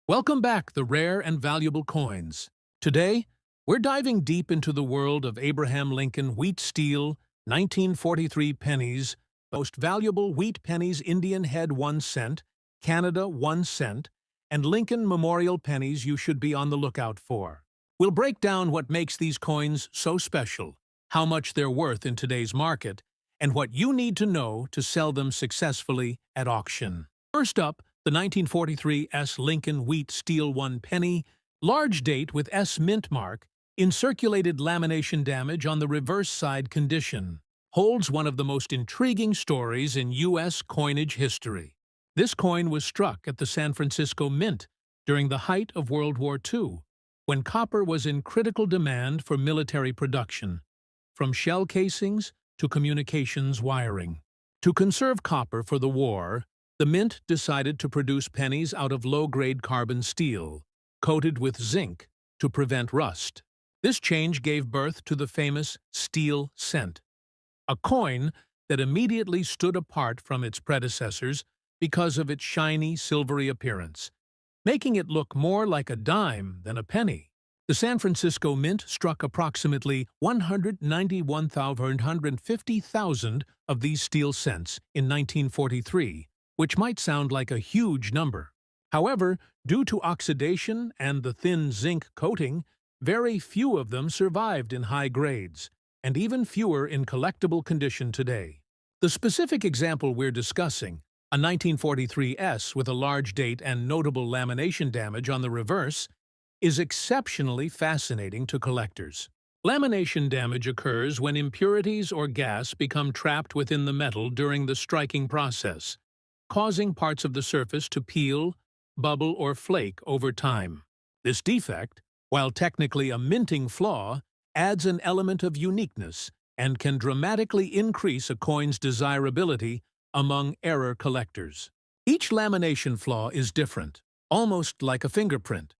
Welcome back, the rare and valuable coins. Today, we're diving deep into the world of Abraham Lincoln Wheat Steel 1943 pennies, most valuable wheat pennies Indian head 1 cent, Canada 1 cent, and Lincoln Memorial pennies you should be on the lookout for. We'll break down what makes these coins so special, how much they're worth in today's market, and what you need to know to sell them successfully at auction. First up, the 1943 S. Lincoln Wheat Steel 1 penny, large date with S mint mark, incirculated lamination damage on the reverse side condition, holds one of the most intriguing stories in U.S. coinage history. This coin was struck at the San Francisco Mint during the height of World War II, when copper was in critical demand for military production, from shell casings to communications wiring. To conserve copper for the war, the Mint decided to produce pennies out of low-grade carbon steel, coated with zinc to prevent rust. This change gave birth to the famous steel cent, a coin that immediately stood apart from its predecessors because of its shiny, silvery appearance, making it look more like a dime than a penny. The San Francisco Mint struck approximately 150,000 of these steel cents in 1943, which might sound like a huge number. However, due to oxidation and the thin zinc coating, very few of them survived in high grades, and even fewer in collectible condition today. The specific example we're discussing, a 1943 S with a large date and notable lamination damage on the reverse, is exceptionally fascinating to collectors. Lamination damage occurs when impurities or gas become trapped within the metal during the striking process, causing parts of the surface to peel, bubble, or flake over time. This defect, while technically a minting flaw, adds an element of uniqueness and can dramatically increase a coin's desirability among error collectors. Each lamination flaw is different, almost like a fingerprint,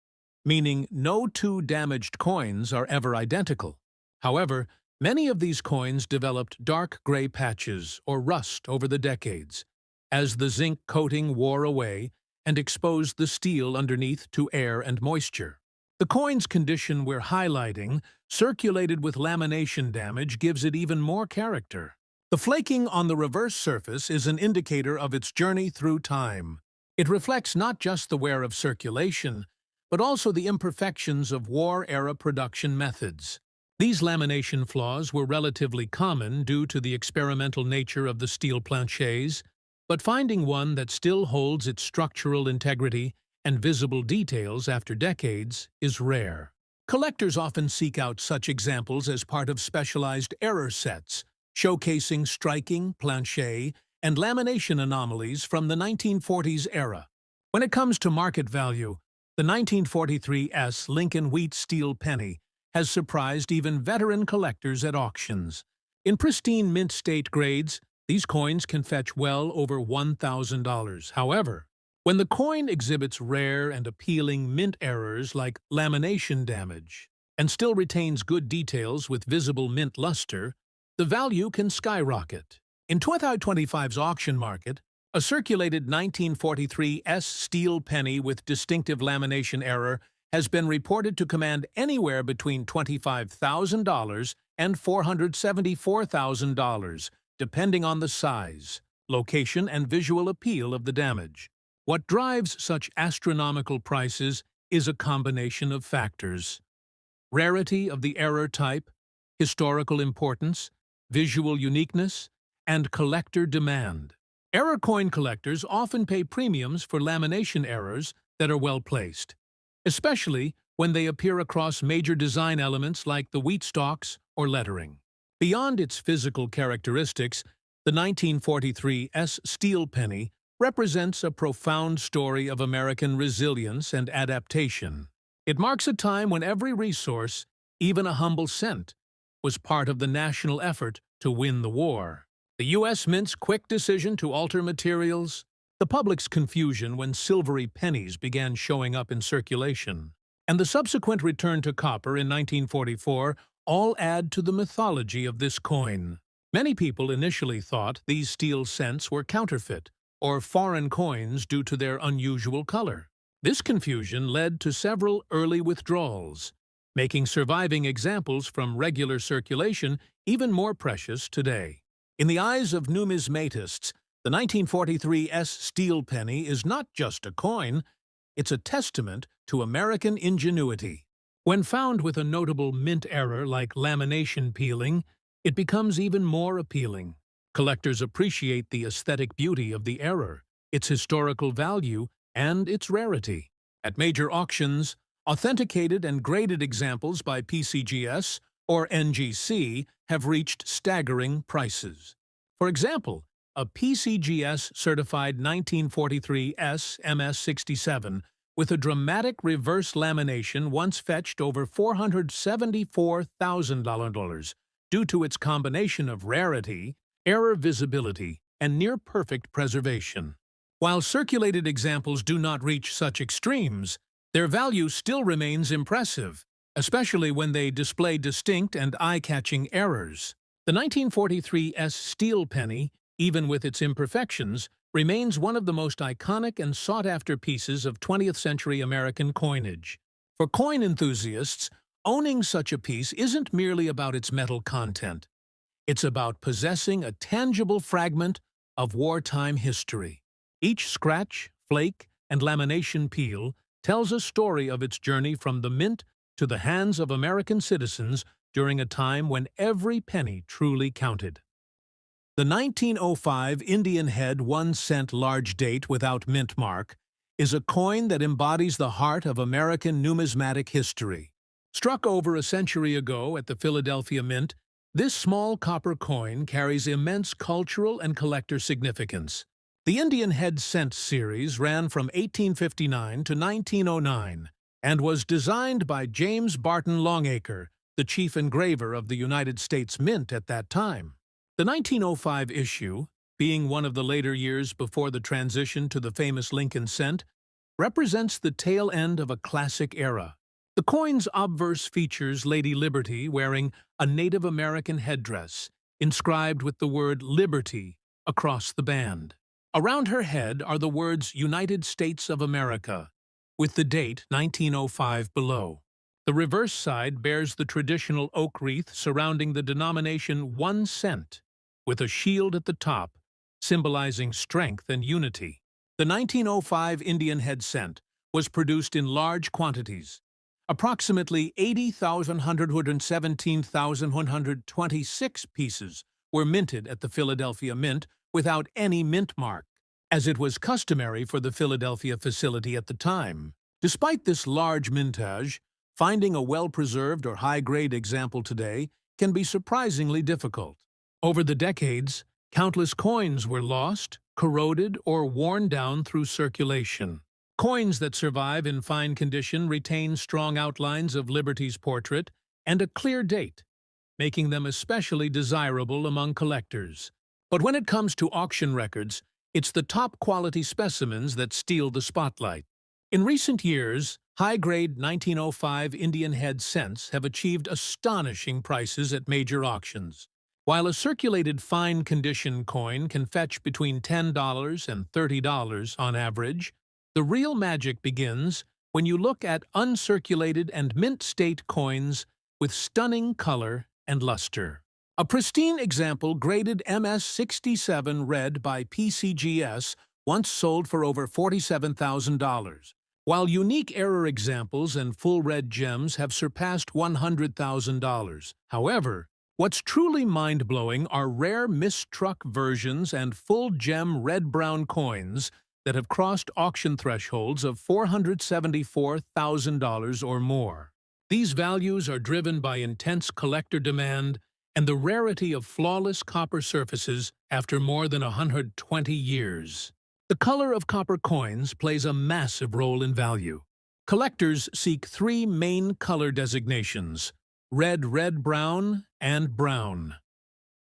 meaning no two damaged coins are ever identical. However, many of these coins developed dark gray patches or rust over the decades, as the zinc coating wore away and exposed the steel underneath to air and moisture. The coin's condition we're highlighting, circulated with lamination damage, gives it even more character. The flaking on the reverse surface is an indicator of its journey through time. It reflects not just the wear of circulation, but also the imperfections of war-era production methods. These lamination flaws were relatively common due to the experimental nature of the steel planchets, but finding one that still holds its structural integrity and visible details after decades is rare. Collectors often seek out such examples as part of specialized error sets, showcasing striking, planchet, and lamination anomalies from the 1940s era. When it comes to market value, the 1943 S. Lincoln Wheat Steel penny has surprised even veteran collectors at auctions. In pristine mint state grades, these coins can fetch well over $1,000. However, when the coin exhibits rare and appealing mint errors like lamination damage and still retains good details with visible mint luster, the value can skyrocket. In 2025's auction market, a circulated 1943 S steel penny with distinctive lamination error has been reported to command anywhere between $25,000 and $474,000, depending on the size, location, and visual appeal of the damage. What drives such astronomical prices is a combination of factors: rarity of the error type, historical importance, visual uniqueness, and collector demand. Error coin collectors often pay premiums for lamination errors that are well placed, especially when they appear across major design elements like the wheat stalks or lettering. Beyond its physical characteristics, the 1943 S steel penny represents a profound story of American resilience and adaptation. It marks a time when every resource, even a humble cent, was part of the national effort to win the war. The U.S. Mint's quick decision to alter materials, the public's confusion when silvery pennies began showing up in circulation, and the subsequent return to copper in 1944 all add to the mythology of this coin. Many people initially thought these steel cents were counterfeit or foreign coins due to their unusual color. This confusion led to several early withdrawals, making surviving examples from regular circulation even more precious today. In the eyes of numismatists, the 1943 steel penny is not just a coin, it's a testament to American ingenuity. When found with a notable mint error like lamination peeling, it becomes even more appealing. Collectors appreciate the aesthetic beauty of the error, its historical value, and its rarity. At major auctions, authenticated and graded examples by PCGS or NGC have reached staggering prices. For example, a PCGS-certified 1943 MS-67 with a dramatic reverse lamination once fetched over $474,000 due to its combination of rarity, error visibility, and near-perfect preservation. While circulated examples do not reach such extremes, their value still remains impressive, especially when they display distinct and eye-catching errors. The 1943 steel penny, even with its imperfections, remains one of the most iconic and sought-after pieces of 20th-century American coinage. For coin enthusiasts, owning such a piece isn't merely about its metal content. It's about possessing a tangible fragment of wartime history. Each scratch, flake, and lamination peel tells a story of its journey from the mint to the hands of American citizens during a time when every penny truly counted. The 1905 Indian head 1 cent large date without mint mark is a coin that embodies the heart of American numismatic history. Struck over a century ago at the Philadelphia Mint, this small copper coin carries immense cultural and collector significance. The Indian head cent series ran from 1859 to 1909 and was designed by James Barton Longacre, the chief engraver of the United States Mint at that time. The 1905 issue, being one of the later years before the transition to the famous Lincoln cent, represents the tail end of a classic era. The coin's obverse features Lady Liberty wearing a Native American headdress, inscribed with the word Liberty across the band. Around her head are the words United States of America, with the date 1905 below. The reverse side bears the traditional oak wreath surrounding the denomination 1 cent, with a shield at the top, symbolizing strength and unity. The 1905 Indian head cent was produced in large quantities. Approximately 80,117,126 pieces were minted at the Philadelphia Mint without any mint mark, as it was customary for the Philadelphia facility at the time. Despite this large mintage, finding a well-preserved or high-grade example today can be surprisingly difficult. Over the decades, countless coins were lost, corroded, or worn down through circulation. Coins that survive in fine condition retain strong outlines of Liberty's portrait and a clear date, making them especially desirable among collectors. But when it comes to auction records, it's the top-quality specimens that steal the spotlight. In recent years, high-grade 1905 Indian head cents have achieved astonishing prices at major auctions. While a circulated fine-condition coin can fetch between $10 and $30 on average, the real magic begins when you look at uncirculated and mint-state coins with stunning color and luster. A pristine example graded MS-67 red by PCGS once sold for over $47,000, while unique error examples and full red gems have surpassed $100,000. However, what's truly mind-blowing are rare mistruck versions and full-gem red-brown coins that have crossed auction thresholds of $474,000 or more. These values are driven by intense collector demand and the rarity of flawless copper surfaces after more than 120 years. The color of copper coins plays a massive role in value. Collectors seek three main color designations: red, red-brown, and brown.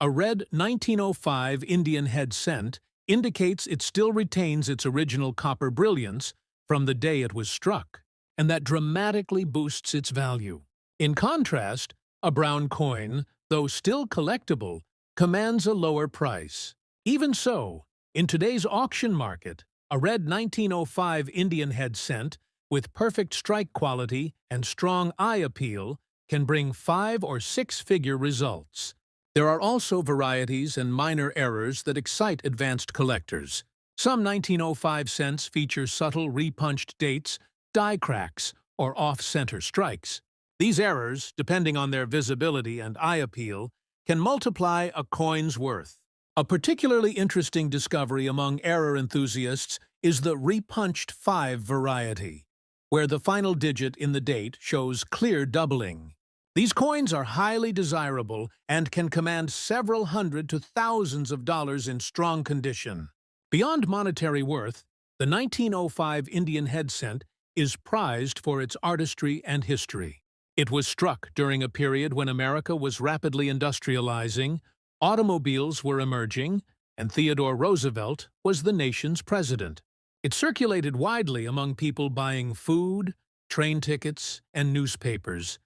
A red 1905 Indian head cent indicates it still retains its original copper brilliance from the day it was struck, and that dramatically boosts its value. In contrast, a brown coin, though still collectible, commands a lower price. Even so, in today's auction market, a red 1905 Indian head cent with perfect strike quality and strong eye appeal, can bring 5- or 6-figure results. There are also varieties and minor errors that excite advanced collectors. Some 1905 cents feature subtle repunched dates, die cracks, or off-center strikes. These errors, depending on their visibility and eye appeal, can multiply a coin's worth. A particularly interesting discovery among error enthusiasts is the repunched 5 variety, where the final digit in the date shows clear doubling. These coins are highly desirable and can command several hundred to thousands of dollars in strong condition. Beyond monetary worth, the 1905 Indian head cent is prized for its artistry and history. It was struck during a period when America was rapidly industrializing, automobiles were emerging, and Theodore Roosevelt was the nation's president. It circulated widely among people buying food, train tickets, and newspapers,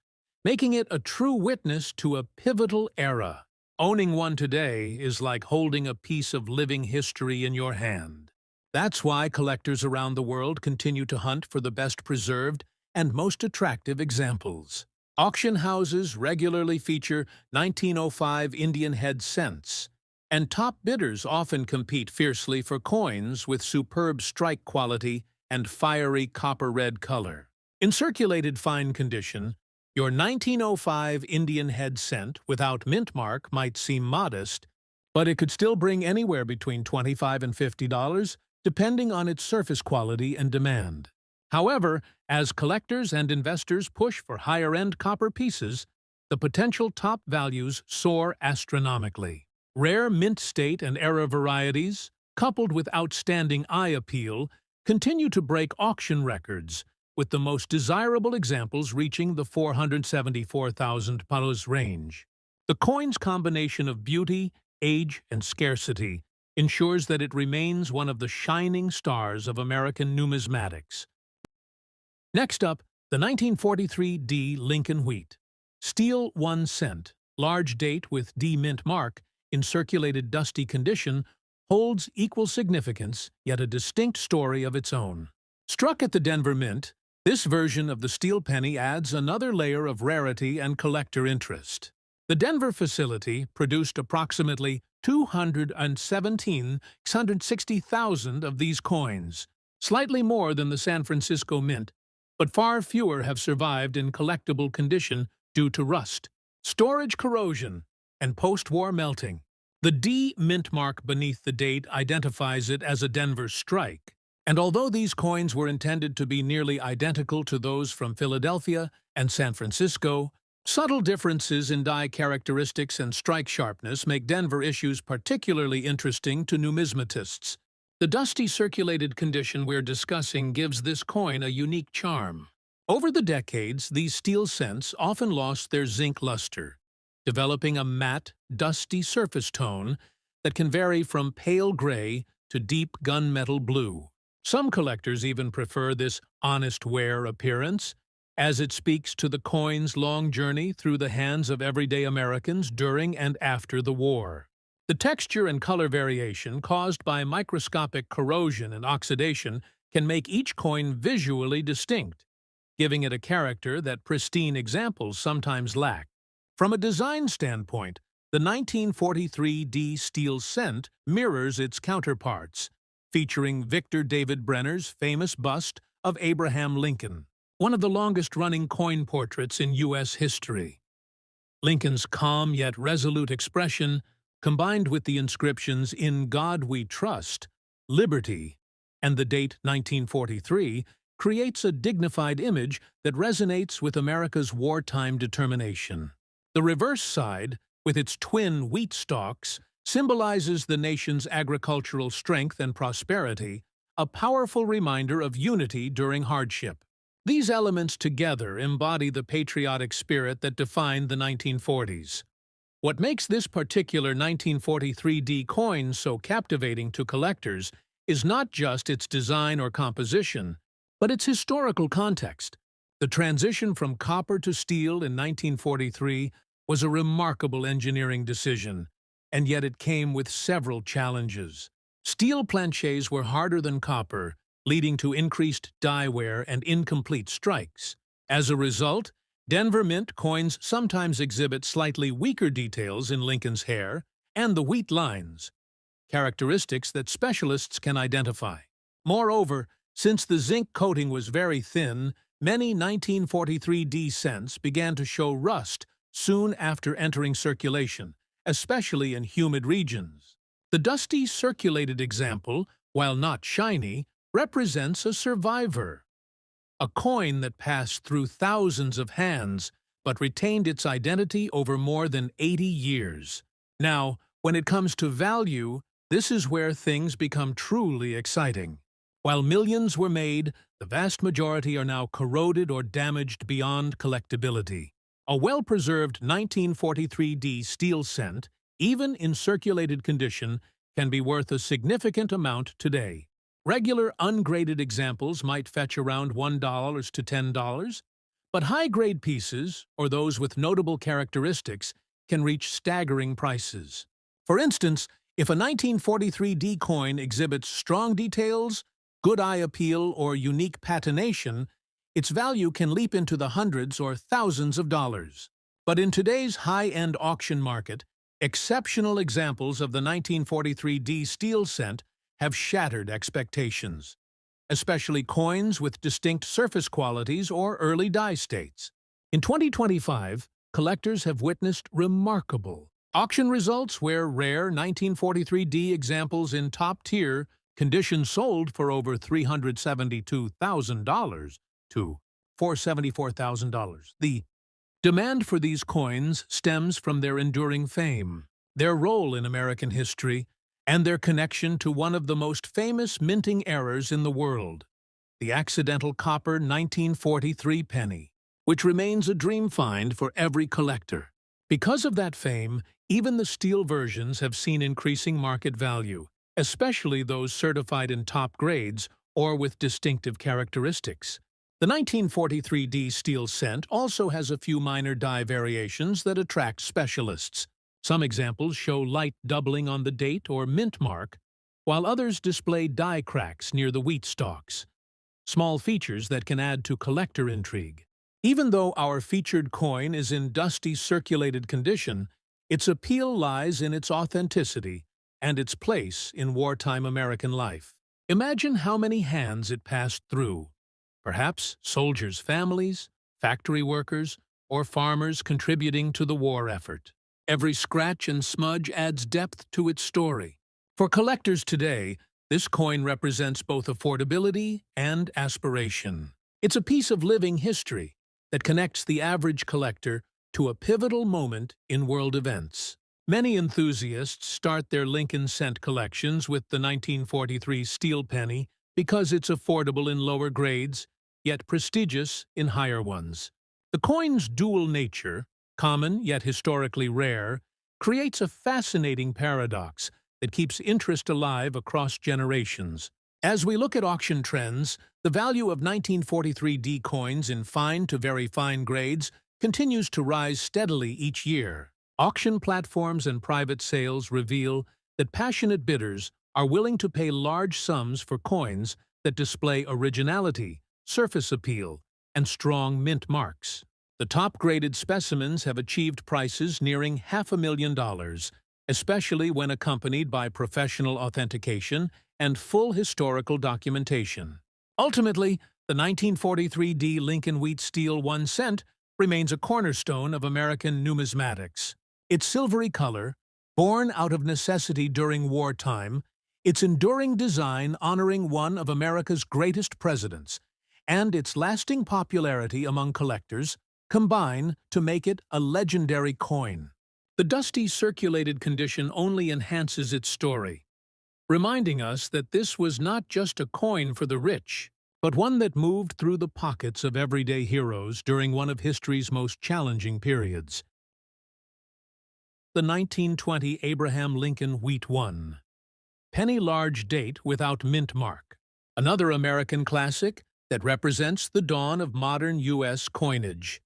making it a true witness to a pivotal era. Owning one today is like holding a piece of living history in your hand. That's why collectors around the world continue to hunt for the best preserved and most attractive examples. Auction houses regularly feature 1905 Indian head cents, and top bidders often compete fiercely for coins with superb strike quality and fiery copper-red color. In circulated fine condition, your 1905 Indian head cent without mint mark might seem modest, but it could still bring anywhere between $25 and $50, depending on its surface quality and demand. However, as collectors and investors push for higher-end copper pieces, the potential top values soar astronomically. Rare mint state and era varieties, coupled with outstanding eye appeal, continue to break auction records, with the most desirable examples reaching the $474,000 range. The coin's combination of beauty, age, and scarcity ensures that it remains one of the shining stars of American numismatics. Next up, the 1943 D Lincoln Wheat. Steel 1 cent, large date with D mint mark, in circulated dusty condition, holds equal significance, yet a distinct story of its own. Struck at the Denver Mint, this version of the steel penny adds another layer of rarity and collector interest. The Denver facility produced approximately 660,000 of these coins, slightly more than the San Francisco Mint, but far fewer have survived in collectible condition due to rust, storage corrosion, and post-war melting. The D mint mark beneath the date identifies it as a Denver strike, and although these coins were intended to be nearly identical to those from Philadelphia and San Francisco, subtle differences in die characteristics and strike sharpness make Denver issues particularly interesting to numismatists. The dusty circulated condition we're discussing gives this coin a unique charm. Over the decades, these steel cents often lost their zinc luster, developing a matte, dusty surface tone that can vary from pale gray to deep gunmetal blue. Some collectors even prefer this honest wear appearance, as it speaks to the coin's long journey through the hands of everyday Americans during and after the war. The texture and color variation caused by microscopic corrosion and oxidation can make each coin visually distinct, giving it a character that pristine examples sometimes lack. From a design standpoint, the 1943 D steel cent mirrors its counterparts, featuring Victor David Brenner's famous bust of Abraham Lincoln, one of the longest-running coin portraits in U.S. history. Lincoln's calm yet resolute expression, combined with the inscriptions "In God We Trust," "Liberty," and the date 1943, creates a dignified image that resonates with America's wartime determination. The reverse side, with its twin wheat stalks, symbolizes the nation's agricultural strength and prosperity, a powerful reminder of unity during hardship. These elements together embody the patriotic spirit that defined the 1940s. What makes this particular 1943 D coin so captivating to collectors is not just its design or composition, but its historical context. The transition from copper to steel in 1943 was a remarkable engineering decision, and yet it came with several challenges. Steel planchets were harder than copper, leading to increased die wear and incomplete strikes. As a result, Denver Mint coins sometimes exhibit slightly weaker details in Lincoln's hair and the wheat lines, characteristics that specialists can identify. Moreover, since the zinc coating was very thin, many 1943 D cents began to show rust soon after entering circulation, especially in humid regions. The dusty circulated example, while not shiny, represents a survivor, a coin that passed through thousands of hands but retained its identity over more than 80 years. Now, when it comes to value, this is where things become truly exciting. While millions were made, the vast majority are now corroded or damaged beyond collectability. A well-preserved 1943 D steel cent, even in circulated condition, can be worth a significant amount today. Regular ungraded examples might fetch around $1 to $10, but high-grade pieces, or those with notable characteristics, can reach staggering prices. For instance, if a 1943 D coin exhibits strong details, good eye appeal, or unique patination, its value can leap into the hundreds or thousands of dollars. But in today's high-end auction market, exceptional examples of the 1943 D steel cent have shattered expectations, especially coins with distinct surface qualities or early die states. In 2025, collectors have witnessed remarkable auction results where rare 1943 D examples in top-tier condition sold for over $372,000 to $474,000. The demand for these coins stems from their enduring fame, their role in American history, and their connection to one of the most famous minting errors in the world, the accidental copper 1943 penny, which remains a dream find for every collector. Because of that fame, even the steel versions have seen increasing market value, especially those certified in top grades or with distinctive characteristics. The 1943 D steel cent also has a few minor die variations that attract specialists. Some examples show light doubling on the date or mint mark, while others display die cracks near the wheat stalks, small features that can add to collector intrigue. Even though our featured coin is in dusty circulated condition, its appeal lies in its authenticity and its place in wartime American life. Imagine how many hands it passed through. Perhaps soldiers' families, factory workers, or farmers contributing to the war effort. Every scratch and smudge adds depth to its story. For collectors today, this coin represents both affordability and aspiration. It's a piece of living history that connects the average collector to a pivotal moment in world events. Many enthusiasts start their Lincoln cent collections with the 1943 steel penny because it's affordable in lower grades, yet prestigious in higher ones. The coin's dual nature, common yet historically rare, creates a fascinating paradox that keeps interest alive across generations. As we look at auction trends, the value of 1943 D coins in fine to very fine grades continues to rise steadily each year. Auction platforms and private sales reveal that passionate bidders are willing to pay large sums for coins that display originality, surface appeal, and strong mint marks. The top-graded specimens have achieved prices nearing $500,000, especially when accompanied by professional authentication and full historical documentation. Ultimately, the 1943 D Lincoln Wheat Steel 1 cent remains a cornerstone of American numismatics. Its silvery color, born out of necessity during wartime, its enduring design honoring one of America's greatest presidents, and its lasting popularity among collectors combine to make it a legendary coin. The dusty circulated condition only enhances its story, reminding us that this was not just a coin for the rich, but one that moved through the pockets of everyday heroes during one of history's most challenging periods. The 1920 Abraham Lincoln Wheat 1 Penny large date without mint mark. Another American classic that represents the dawn of modern U.S. coinage.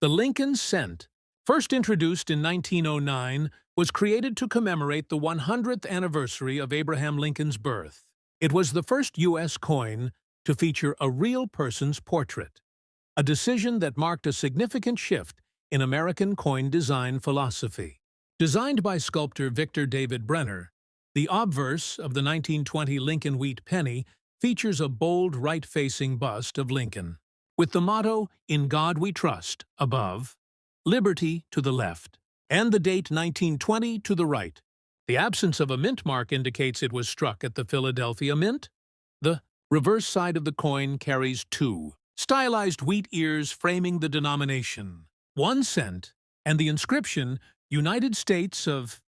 The Lincoln cent, first introduced in 1909, was created to commemorate the 100th anniversary of Abraham Lincoln's birth. It was the first U.S. coin to feature a real person's portrait, a decision that marked a significant shift in American coin design philosophy. Designed by sculptor Victor David Brenner, the obverse of the 1920 Lincoln Wheat Penny features a bold right-facing bust of Lincoln, with the motto, "In God We Trust," above, "Liberty" to the left, and the date 1920 to the right. The absence of a mint mark indicates it was struck at the Philadelphia Mint. The reverse side of the coin carries two stylized wheat ears framing the denomination, 1 cent, and the inscription, United States of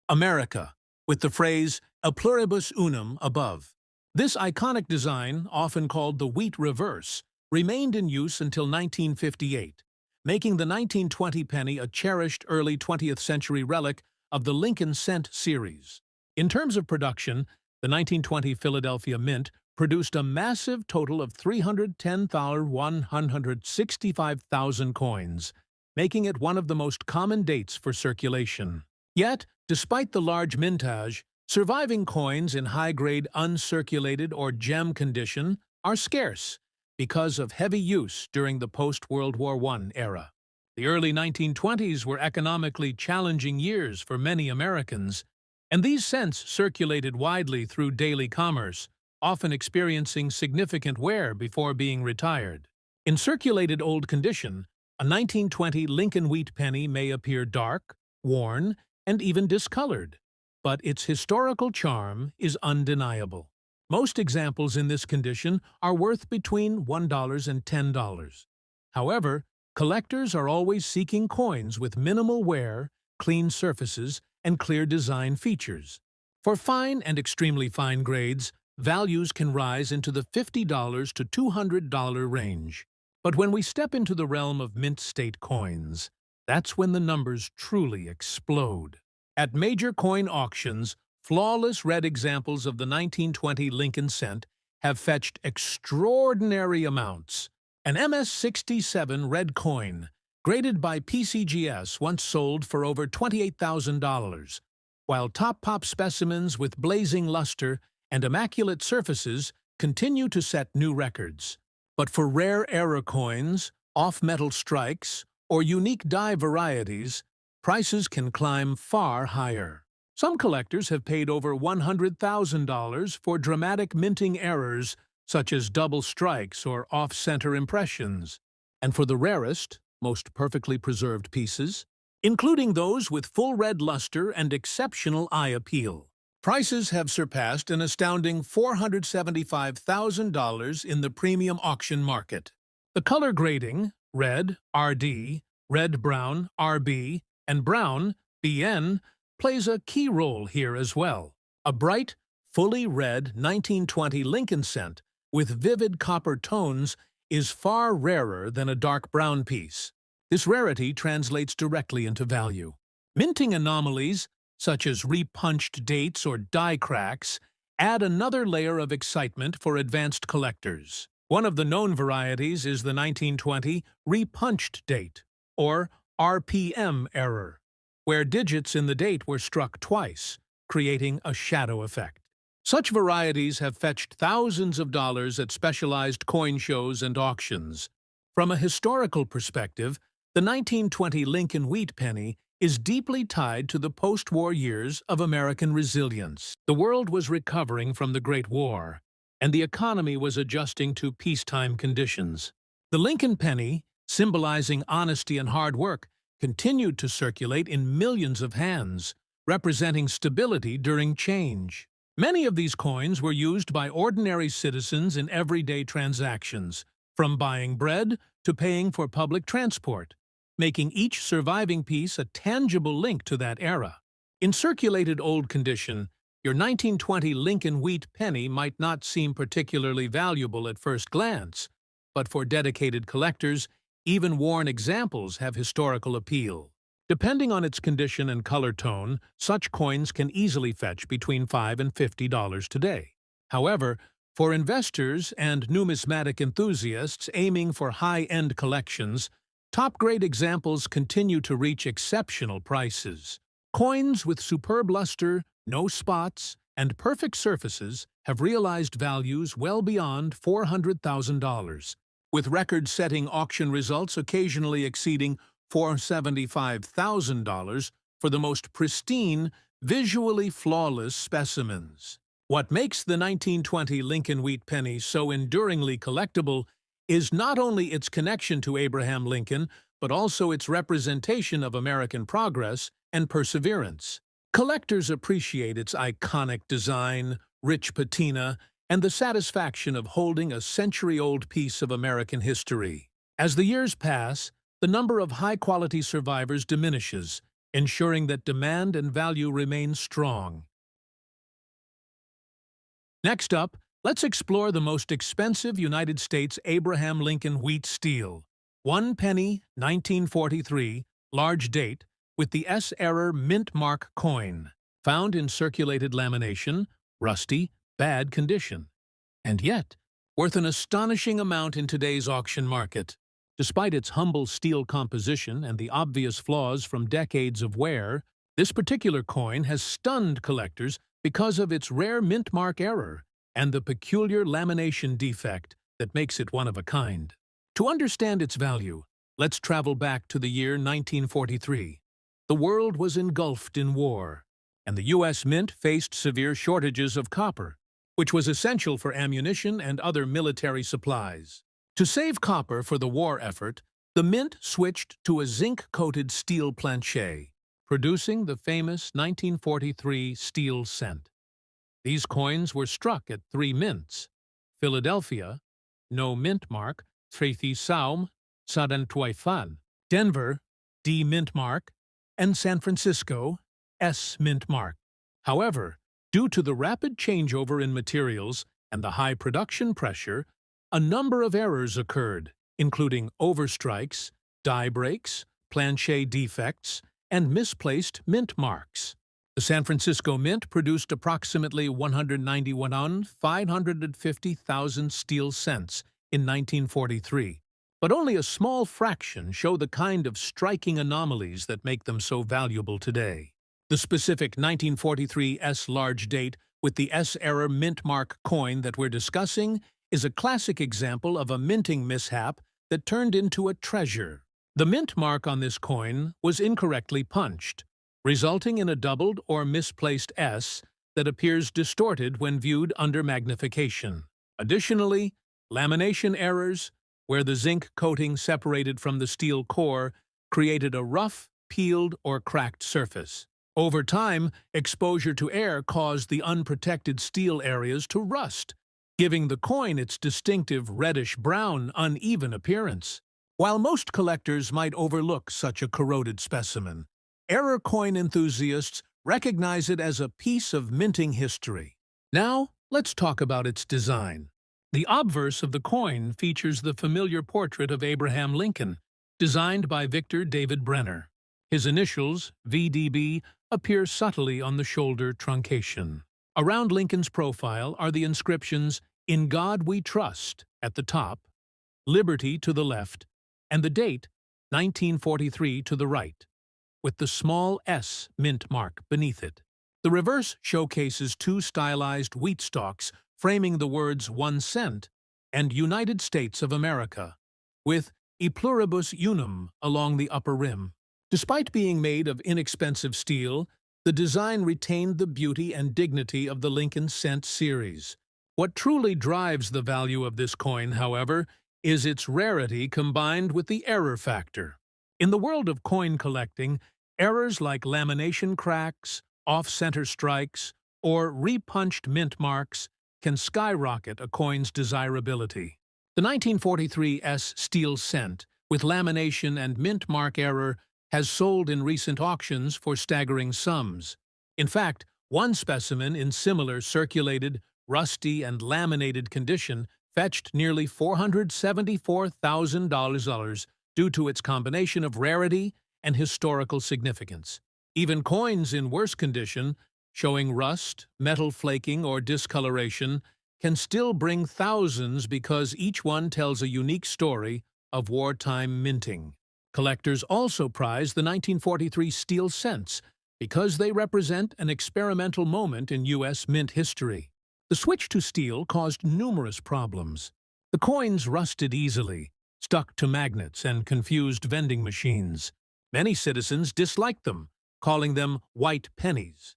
America, with the phrase "A pluribus unum" above. This iconic design, often called the wheat reverse, remained in use until 1958, making the 1920 penny a cherished early 20th century relic of the Lincoln Cent series. In terms of production, the 1920 Philadelphia Mint produced a massive total of 310,165,000 coins, making it one of the most common dates for circulation. Yet, despite the large mintage, surviving coins in high-grade uncirculated or gem condition are scarce because of heavy use during the post-World War I era. The early 1920s were economically challenging years for many Americans, and these cents circulated widely through daily commerce, often experiencing significant wear before being retired. In circulated old condition, a 1920 Lincoln Wheat Penny may appear dark, worn, and even discolored, but its historical charm is undeniable. Most examples in this condition are worth between $1 and $10. However, collectors are always seeking coins with minimal wear, clean surfaces, and clear design features. For fine and extremely fine grades, values can rise into the $50 to $200 range. But when we step into the realm of mint state coins, that's when the numbers truly explode. At major coin auctions, flawless red examples of the 1920 Lincoln Cent have fetched extraordinary amounts. An MS-67 red coin, graded by PCGS, once sold for over $28,000, while top-pop specimens with blazing luster and immaculate surfaces continue to set new records. But for rare error coins, off-metal strikes, or unique die varieties, prices can climb far higher. Some collectors have paid over $100,000 for dramatic minting errors such as double strikes or off-center impressions, and for the rarest, most perfectly preserved pieces, including those with full red luster and exceptional eye appeal, prices have surpassed an astounding $475,000 in the premium auction market. The color grading, red, RD, red-brown, RB, and brown, BN, plays a key role here as well. A bright, fully red 1920 Lincoln Cent with vivid copper tones is far rarer than a dark brown piece. This rarity translates directly into value. Minting anomalies, such as repunched dates or die cracks, add another layer of excitement for advanced collectors. One of the known varieties is the 1920 repunched date, or RPM error, where digits in the date were struck twice, creating a shadow effect. Such varieties have fetched thousands of dollars at specialized coin shows and auctions. From a historical perspective, the 1920 Lincoln Wheat Penny is deeply tied to the post-war years of American resilience. The world was recovering from the Great War, and the economy was adjusting to peacetime conditions. The Lincoln penny, symbolizing honesty and hard work, continued to circulate in millions of hands, representing stability during change. Many of these coins were used by ordinary citizens in everyday transactions, from buying bread to paying for public transport, making each surviving piece a tangible link to that era. In circulated old condition, your 1920 Lincoln Wheat Penny might not seem particularly valuable at first glance, but for dedicated collectors, even worn examples have historical appeal. Depending on its condition and color tone, such coins can easily fetch between $5 and $50 today. However, for investors and numismatic enthusiasts aiming for high-end collections, top-grade examples continue to reach exceptional prices. Coins with superb luster, no spots, and perfect surfaces have realized values well beyond $400,000, with record-setting auction results occasionally exceeding $475,000 for the most pristine, visually flawless specimens. What makes the 1920 Lincoln Wheat Penny so enduringly collectible is not only its connection to Abraham Lincoln, but also its representation of American progress and perseverance. Collectors appreciate its iconic design, rich patina, and the satisfaction of holding a century-old piece of American history. As the years pass, the number of high-quality survivors diminishes, ensuring that demand and value remain strong. Next up, let's explore the most expensive United States Abraham Lincoln Wheat Steel. 1 penny, 1943, large date, with the S-error mint mark coin, found in circulated lamination, rusty, bad condition, and yet worth an astonishing amount in today's auction market. Despite its humble steel composition and the obvious flaws from decades of wear, this particular coin has stunned collectors because of its rare mint mark error and the peculiar lamination defect that makes it one of a kind. To understand its value, let's travel back to the year 1943. The world was engulfed in war, and the U.S. Mint faced severe shortages of copper, which was essential for ammunition and other military supplies. To save copper for the war effort, the Mint switched to a zinc-coated steel planchet, producing the famous 1943 steel cent. These coins were struck at 3 mints: Philadelphia, no mint mark, 3 Saum, Sadantuifan; Denver, D mint mark; and San Francisco, S mint mark. However, due to the rapid changeover in materials and the high production pressure, a number of errors occurred, including overstrikes, die breaks, planchet defects, and misplaced mint marks. The San Francisco Mint produced approximately 191,550,000 steel cents in 1943, but only a small fraction show the kind of striking anomalies that make them so valuable today. The specific 1943 S large date with the S-error mint mark coin that we're discussing is a classic example of a minting mishap that turned into a treasure. The mint mark on this coin was incorrectly punched, resulting in a doubled or misplaced S that appears distorted when viewed under magnification. Additionally, lamination errors, where the zinc coating separated from the steel core, created a rough, peeled, or cracked surface. Over time, exposure to air caused the unprotected steel areas to rust, giving the coin its distinctive reddish-brown, uneven appearance. While most collectors might overlook such a corroded specimen, error coin enthusiasts recognize it as a piece of minting history. Now, let's talk about its design. The obverse of the coin features the familiar portrait of Abraham Lincoln, designed by Victor David Brenner. His initials, VDB, appear subtly on the shoulder truncation. Around Lincoln's profile are the inscriptions, "In God We Trust," at the top, "Liberty" to the left, and the date, 1943, to the right, with the small S mint mark beneath it. The reverse showcases 2 stylized wheat stalks framing the words 1 cent and United States of America, with E pluribus unum along the upper rim. Despite being made of inexpensive steel, the design retained the beauty and dignity of the Lincoln Cent series. What truly drives the value of this coin, however, is its rarity combined with the error factor. In the world of coin collecting, errors like lamination cracks, off-center strikes, or repunched mint marks can skyrocket a coin's desirability. The 1943 S steel cent, with lamination and mint mark error, has sold in recent auctions for staggering sums. In fact, one specimen in similar circulated, rusty, and laminated condition fetched nearly $474,000 due to its combination of rarity and historical significance. Even coins in worse condition, showing rust, metal flaking, or discoloration, can still bring thousands because each one tells a unique story of wartime minting. Collectors also prize the 1943 steel cents because they represent an experimental moment in U.S. mint history. The switch to steel caused numerous problems. The coins rusted easily, stuck to magnets, and confused vending machines. Many citizens disliked them, calling them white pennies.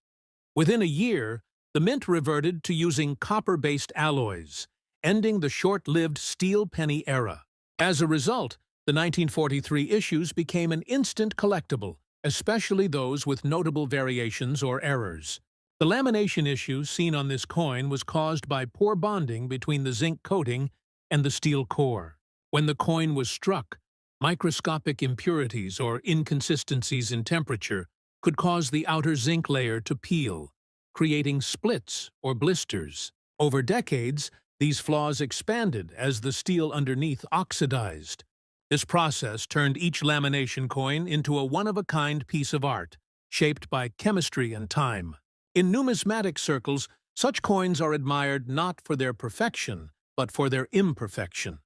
Within a year, the mint reverted to using copper-based alloys, ending the short-lived steel penny era. As a result, the 1943 issues became an instant collectible, especially those with notable variations or errors. The lamination issue seen on this coin was caused by poor bonding between the zinc coating and the steel core. When the coin was struck, microscopic impurities or inconsistencies in temperature could cause the outer zinc layer to peel, creating splits or blisters. Over decades, these flaws expanded as the steel underneath oxidized. This process turned each lamination coin into a one-of-a-kind piece of art, shaped by chemistry and time. In numismatic circles, such coins are admired not for their perfection, but for their imperfection,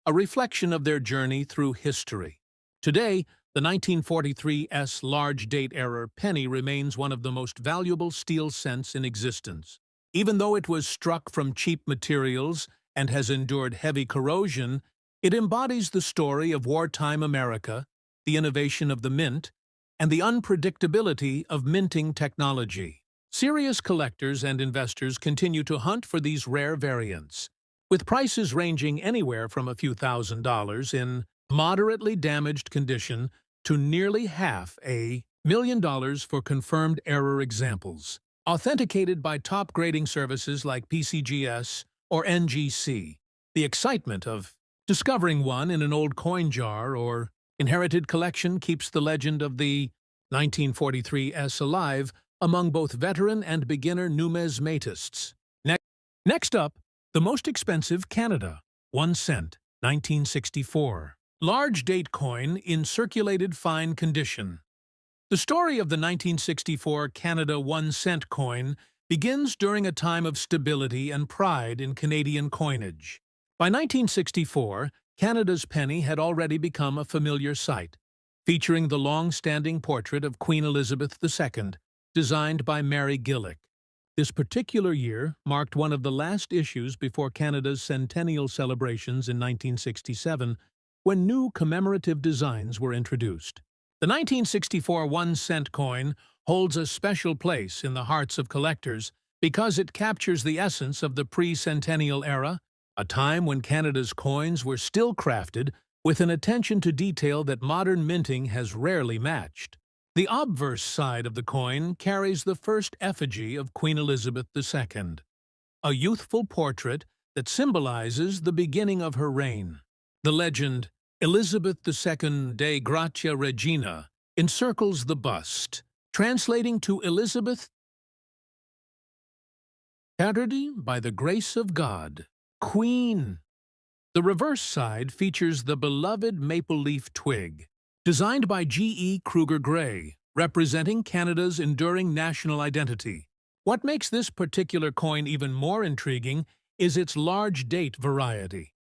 a reflection of their journey through history. Today, the 1943's large date error penny remains one of the most valuable steel cents in existence. Even though it was struck from cheap materials and has endured heavy corrosion, it embodies the story of wartime America, the innovation of the mint, and the unpredictability of minting technology. Serious collectors and investors continue to hunt for these rare variants, with prices ranging anywhere from a few $1,000s in moderately damaged condition to nearly $500,000 for confirmed error examples, authenticated by top grading services like PCGS or NGC. The excitement of discovering one in an old coin jar or inherited collection keeps the legend of the 1943's alive among both veteran and beginner numismatists. Next up, the most expensive Canada, 1 cent, 1964. Large date coin in circulated fine condition. The story of the 1964 Canada 1 cent coin begins during a time of stability and pride in Canadian coinage. By 1964, Canada's penny had already become a familiar sight, featuring the long-standing portrait of Queen Elizabeth II, designed by Mary Gillick. This particular year marked one of the last issues before Canada's centennial celebrations in 1967, when new commemorative designs were introduced. The 1964 1 cent coin holds a special place in the hearts of collectors because it captures the essence of the pre-centennial era, a time when Canada's coins were still crafted with an attention to detail that modern minting has rarely matched. The obverse side of the coin carries the first effigy of Queen Elizabeth II, a youthful portrait that symbolizes the beginning of her reign. The legend, Elizabeth II de Gratia Regina, encircles the bust, translating to Elizabeth by the grace of God, Queen. The reverse side features the beloved maple leaf twig, designed by G.E. Kruger Gray, representing Canada's enduring national identity. What makes this particular coin even more intriguing is its large date variety,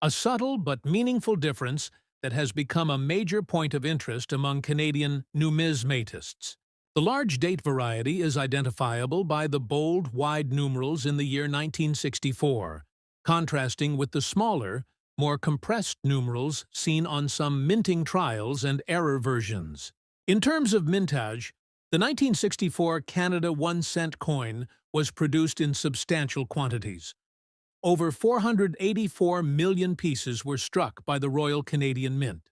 a subtle but meaningful difference that has become a major point of interest among Canadian numismatists. The large date variety is identifiable by the bold, wide numerals in the year 1964, contrasting with the smaller, more compressed numerals seen on some minting trials and error versions. In terms of mintage, the 1964 Canada 1 cent coin was produced in substantial quantities. Over 484 million pieces were struck by the Royal Canadian Mint.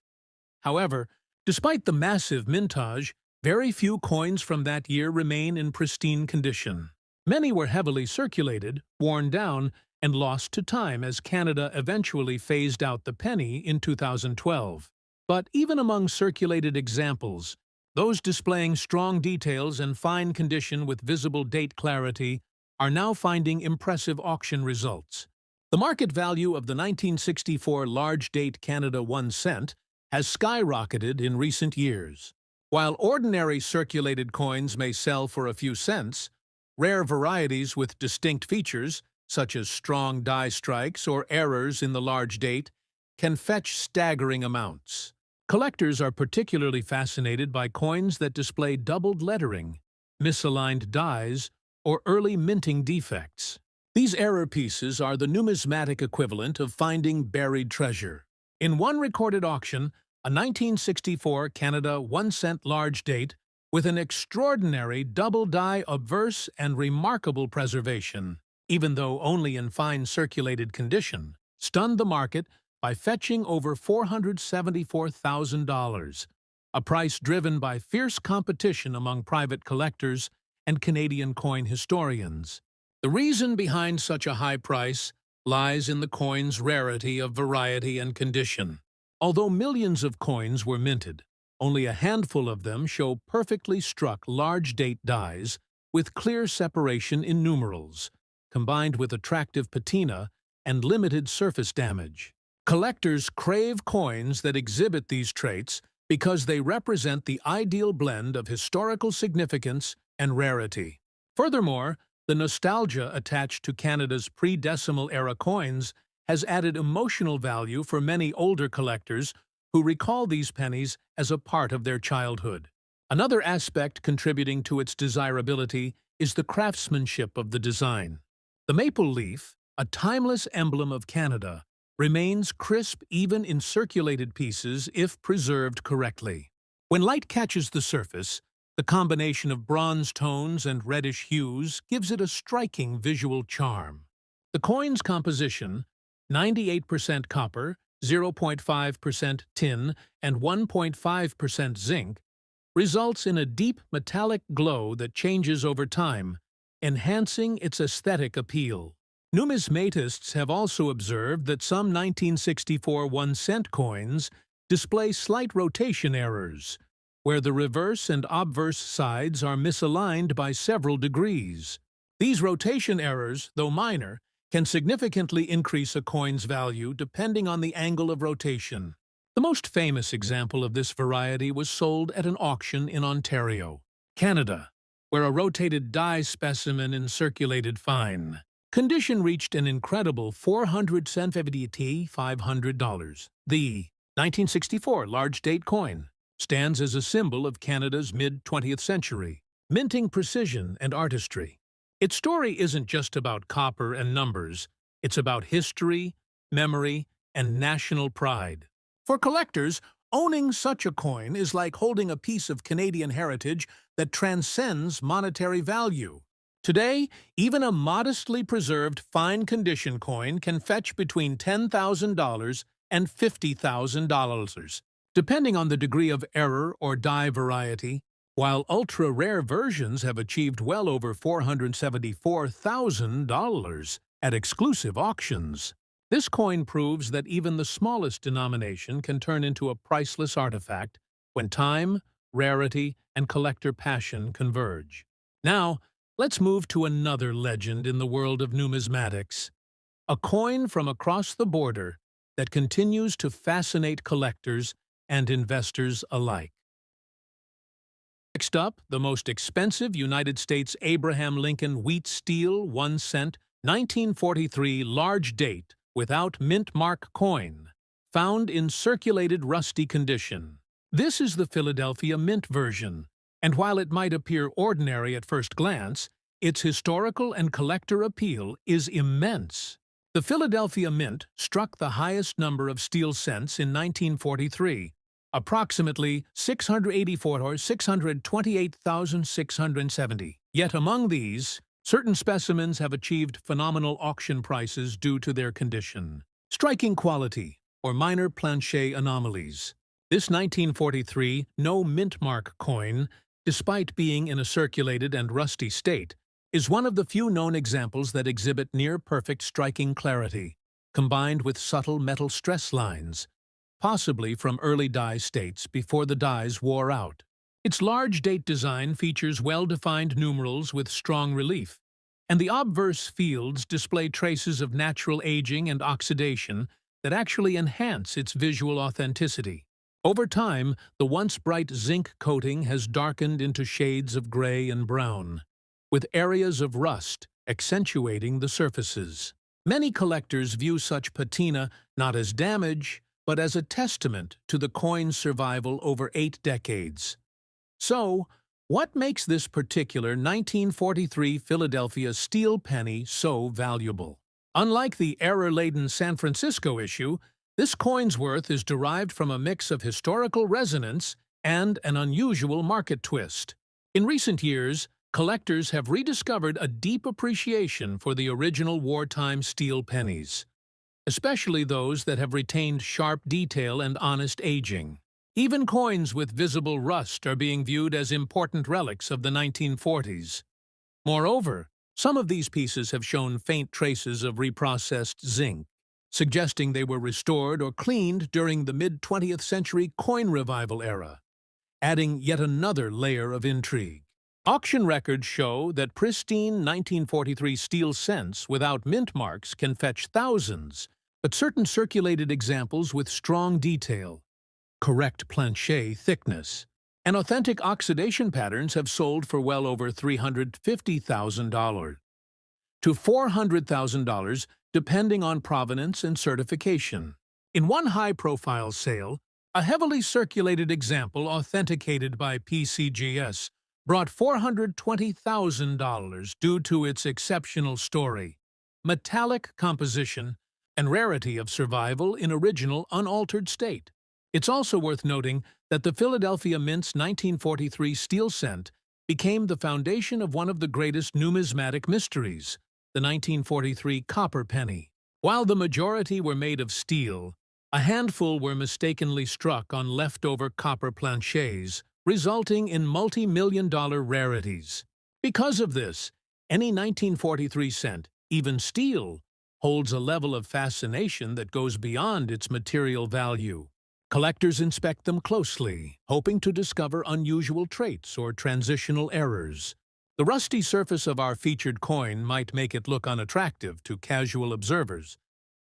However, despite the massive mintage, very few coins from that year remain in pristine condition. Many were heavily circulated, worn down, and lost to time as Canada eventually phased out the penny in 2012. But even among circulated examples, those displaying strong details and fine condition with visible date clarity are now finding impressive auction results. The market value of the 1964 large-date Canada 1 cent has skyrocketed in recent years. While ordinary circulated coins may sell for a few cents, rare varieties with distinct features, such as strong die strikes or errors in the large date, can fetch staggering amounts. Collectors are particularly fascinated by coins that display doubled lettering, misaligned dies, or early minting defects. These error pieces are the numismatic equivalent of finding buried treasure. In one recorded auction, a 1964 Canada 1-cent large date with an extraordinary double-die obverse and remarkable preservation, even though only in fine circulated condition, stunned the market by fetching over $474,000, a price driven by fierce competition among private collectors and Canadian coin historians. The reason behind such a high price lies in the coin's rarity of variety and condition. Although millions of coins were minted, only a handful of them show perfectly struck large date dies with clear separation in numerals, combined with attractive patina and limited surface damage. Collectors crave coins that exhibit these traits because they represent the ideal blend of historical significance and rarity. Furthermore, the nostalgia attached to Canada's pre-decimal era coins has added emotional value for many older collectors who recall these pennies as a part of their childhood. Another aspect contributing to its desirability is the craftsmanship of the design. The maple leaf, a timeless emblem of Canada, remains crisp even in circulated pieces if preserved correctly. When light catches the surface, the combination of bronze tones and reddish hues gives it a striking visual charm. The coin's composition, 98% copper, 0.5% tin, and 1.5% zinc, results in a deep metallic glow that changes over time, enhancing its aesthetic appeal. Numismatists have also observed that some 1964 1-cent coins display slight rotation errors, where the reverse and obverse sides are misaligned by several degrees. These rotation errors, though minor, can significantly increase a coin's value depending on the angle of rotation. The most famous example of this variety was sold at an auction in Ontario, Canada, where a rotated die specimen in circulated fine condition reached an incredible $475. The 1964 large date coin stands as a symbol of Canada's mid-20th century minting precision and artistry. Its story isn't just about copper and numbers, it's about history, memory, and national pride. For collectors, owning such a coin is like holding a piece of Canadian heritage that transcends monetary value. Today, even a modestly preserved fine-condition coin can fetch between $10,000 and $50,000, depending on the degree of error or die variety, while ultra-rare versions have achieved well over $474,000 at exclusive auctions. This coin proves that even the smallest denomination can turn into a priceless artifact when time, rarity, and collector passion converge. Now, let's move to another legend in the world of numismatics, a coin from across the border that continues to fascinate collectors and investors alike. Next up, the most expensive United States Abraham Lincoln Wheat Steel 1-cent 1943 large date without mint mark coin, found in circulated rusty condition. This is the Philadelphia Mint version, and while it might appear ordinary at first glance, its historical and collector appeal is immense. The Philadelphia Mint struck the highest number of steel cents in 1943, approximately 684 or 628,670. Yet among these, certain specimens have achieved phenomenal auction prices due to their condition, striking quality, or minor planchet anomalies. This 1943 no mint mark coin, despite being in a circulated and rusty state, is one of the few known examples that exhibit near-perfect striking clarity, combined with subtle metal stress lines, possibly from early die states before the dies wore out. Its large date design features well-defined numerals with strong relief, and the obverse fields display traces of natural aging and oxidation that actually enhance its visual authenticity. Over time, the once bright zinc coating has darkened into shades of gray and brown, with areas of rust accentuating the surfaces. Many collectors view such patina not as damage, but as a testament to the coin's survival over 8 decades. So, What makes this particular 1943 Philadelphia steel penny so valuable? Unlike the error-laden San Francisco issue, this coin's worth is derived from a mix of historical resonance and an unusual market twist. In recent years, collectors have rediscovered a deep appreciation for the original wartime steel pennies, especially those that have retained sharp detail and honest aging. Even coins with visible rust are being viewed as important relics of the 1940s. Moreover, some of these pieces have shown faint traces of reprocessed zinc, suggesting they were restored or cleaned during the mid-20th century coin revival era, adding yet another layer of intrigue. Auction records show that pristine 1943 steel cents without mint marks can fetch thousands, but certain circulated examples with strong detail, correct plancher thickness, and authentic oxidation patterns have sold for well over $350,000 to $400,000 depending on provenance and certification. In one high-profile sale, a heavily circulated example authenticated by PCGS brought $420,000 due to its exceptional story, metallic composition, and rarity of survival in original unaltered state. It's also worth noting that the Philadelphia Mint's 1943 steel cent became the foundation of one of the greatest numismatic mysteries, the 1943 copper penny. While the majority were made of steel, a handful were mistakenly struck on leftover copper planchets, resulting in multi-million-dollar rarities. Because of this, any 1943 cent, even steel, holds a level of fascination that goes beyond its material value. Collectors inspect them closely, hoping to discover unusual traits or transitional errors. The rusty surface of our featured coin might make it look unattractive to casual observers,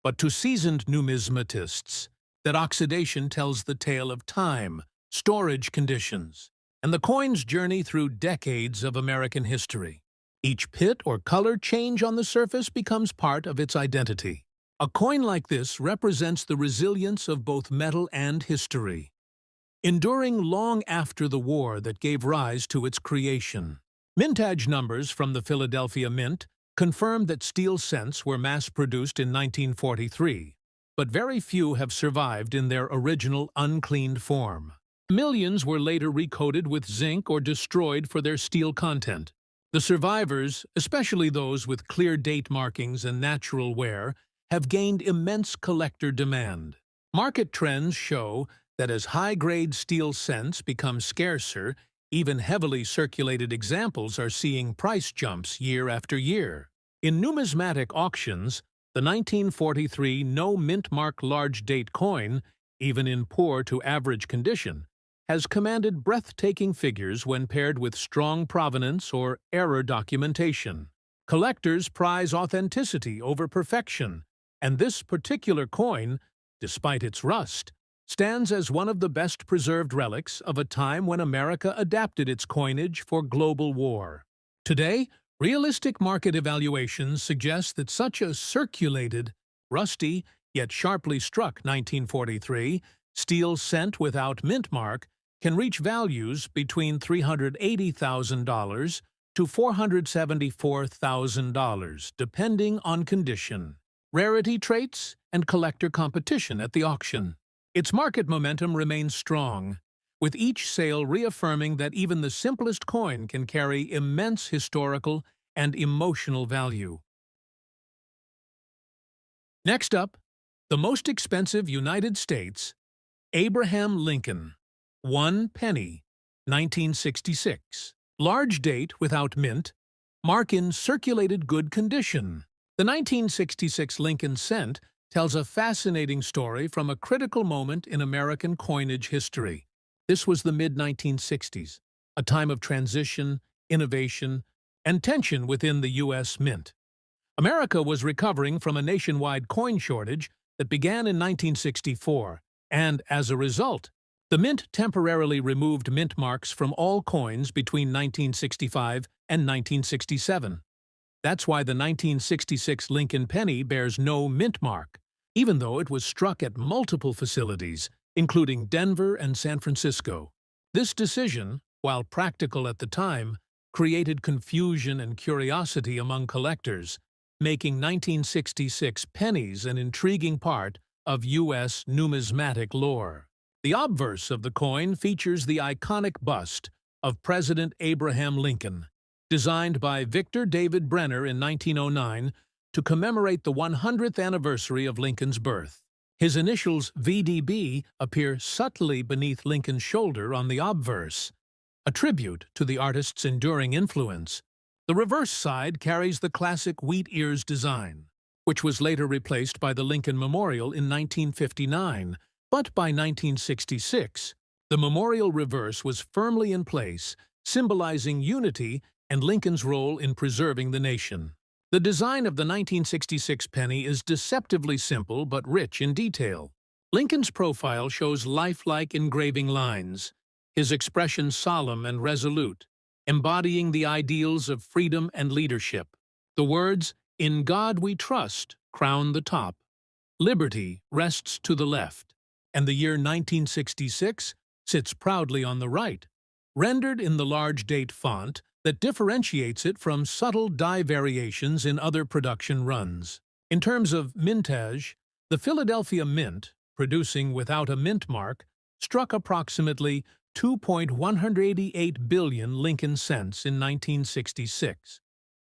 but to seasoned numismatists, that oxidation tells the tale of time, storage conditions, and the coin's journey through decades of American history. Each pit or color change on the surface becomes part of its identity. A coin like this represents the resilience of both metal and history, enduring long after the war that gave rise to its creation. Mintage numbers from the Philadelphia Mint confirm that steel cents were mass-produced in 1943, but very few have survived in their original uncleaned form. Millions were later recoated with zinc or destroyed for their steel content. The survivors, especially those with clear date markings and natural wear, have gained immense collector demand. Market trends show that as high-grade steel cents become scarcer, even heavily circulated examples are seeing price jumps year after year. In numismatic auctions, the 1943 no-mint-mark large-date coin, even in poor to average condition, has commanded breathtaking figures when paired with strong provenance or error documentation. Collectors prize authenticity over perfection, and this particular coin, despite its rust, stands as one of the best-preserved relics of a time when America adapted its coinage for global war. Today, realistic market evaluations suggest that such a circulated, rusty, yet sharply struck 1943 steel cent without mint mark can reach values between $380,000 to $474,000, depending on condition, rarity traits, and collector competition at the auction. Its market momentum remains strong, with each sale reaffirming that even the simplest coin can carry immense historical and emotional value. Next up, the most expensive United States Abraham Lincoln 1 penny, 1966. Large date without mint, mark in circulated good condition. The 1966 Lincoln cent tells a fascinating story from a critical moment in American coinage history. This was the mid-1960s, a time of transition, innovation, and tension within the U.S. Mint. America was recovering from a nationwide coin shortage that began in 1964, and as a result, the Mint temporarily removed mint marks from all coins between 1965 and 1967. That's why the 1966 Lincoln penny bears no mint mark, even though it was struck at multiple facilities, including Denver and San Francisco. This decision, while practical at the time, created confusion and curiosity among collectors, making 1966 pennies an intriguing part of U.S. numismatic lore. The obverse of the coin features the iconic bust of President Abraham Lincoln, designed by Victor David Brenner in 1909 to commemorate the 100th anniversary of Lincoln's birth. His initials VDB appear subtly beneath Lincoln's shoulder on the obverse, a tribute to the artist's enduring influence. The reverse side carries the classic wheat ears design, which was later replaced by the Lincoln Memorial in 1959, but by 1966, the memorial reverse was firmly in place, symbolizing unity and Lincoln's role in preserving the nation. The design of the 1966 penny is deceptively simple but rich in detail. Lincoln's profile shows lifelike engraving lines, his expression solemn and resolute, embodying the ideals of freedom and leadership. The words, "In God we trust," crown the top. Liberty rests to the left, and the year 1966 sits proudly on the right, rendered in the large date font that differentiates it from subtle die variations in other production runs. In terms of mintage, the Philadelphia Mint, producing without a mint mark, struck approximately 2.188 billion Lincoln cents in 1966.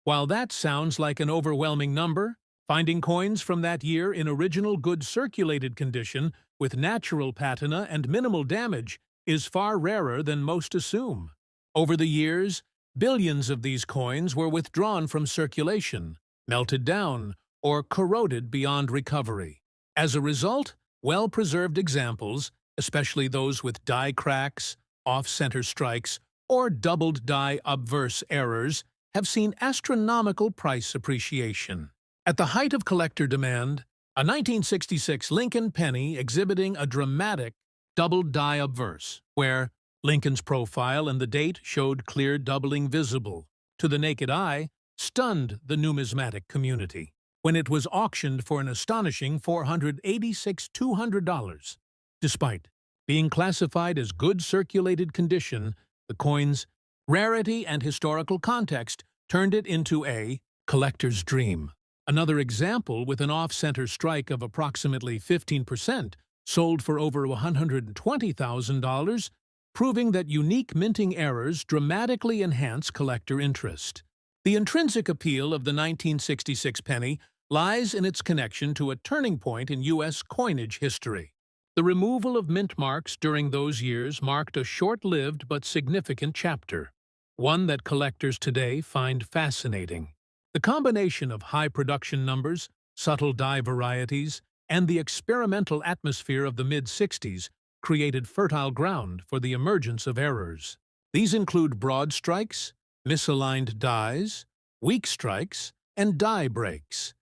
While that sounds like an overwhelming number, finding coins from that year in original good circulated condition with natural patina and minimal damage is far rarer than most assume. Over the years, billions of these coins were withdrawn from circulation, melted down, or corroded beyond recovery. As a result, well-preserved examples, especially those with die cracks, off-center strikes, or doubled die obverse errors, have seen astronomical price appreciation. At the height of collector demand, a 1966 Lincoln penny exhibiting a dramatic doubled die obverse, where Lincoln's profile and the date showed clear doubling visible, to the naked eye, stunned the numismatic community when it was auctioned for an astonishing $486,200. Despite being classified as good circulated condition, the coin's rarity and historical context turned it into a collector's dream. Another example, with an off-center strike of approximately 15%, sold for over $120,000, proving that unique minting errors dramatically enhance collector interest. The intrinsic appeal of the 1966 penny lies in its connection to a turning point in U.S. coinage history. The removal of mint marks during those years marked a short-lived but significant chapter, one that collectors today find fascinating. The combination of high production numbers, subtle die varieties, and the experimental atmosphere of the mid-60s created fertile ground for the emergence of errors. These include broad strikes, misaligned dies, weak strikes, and die breaks,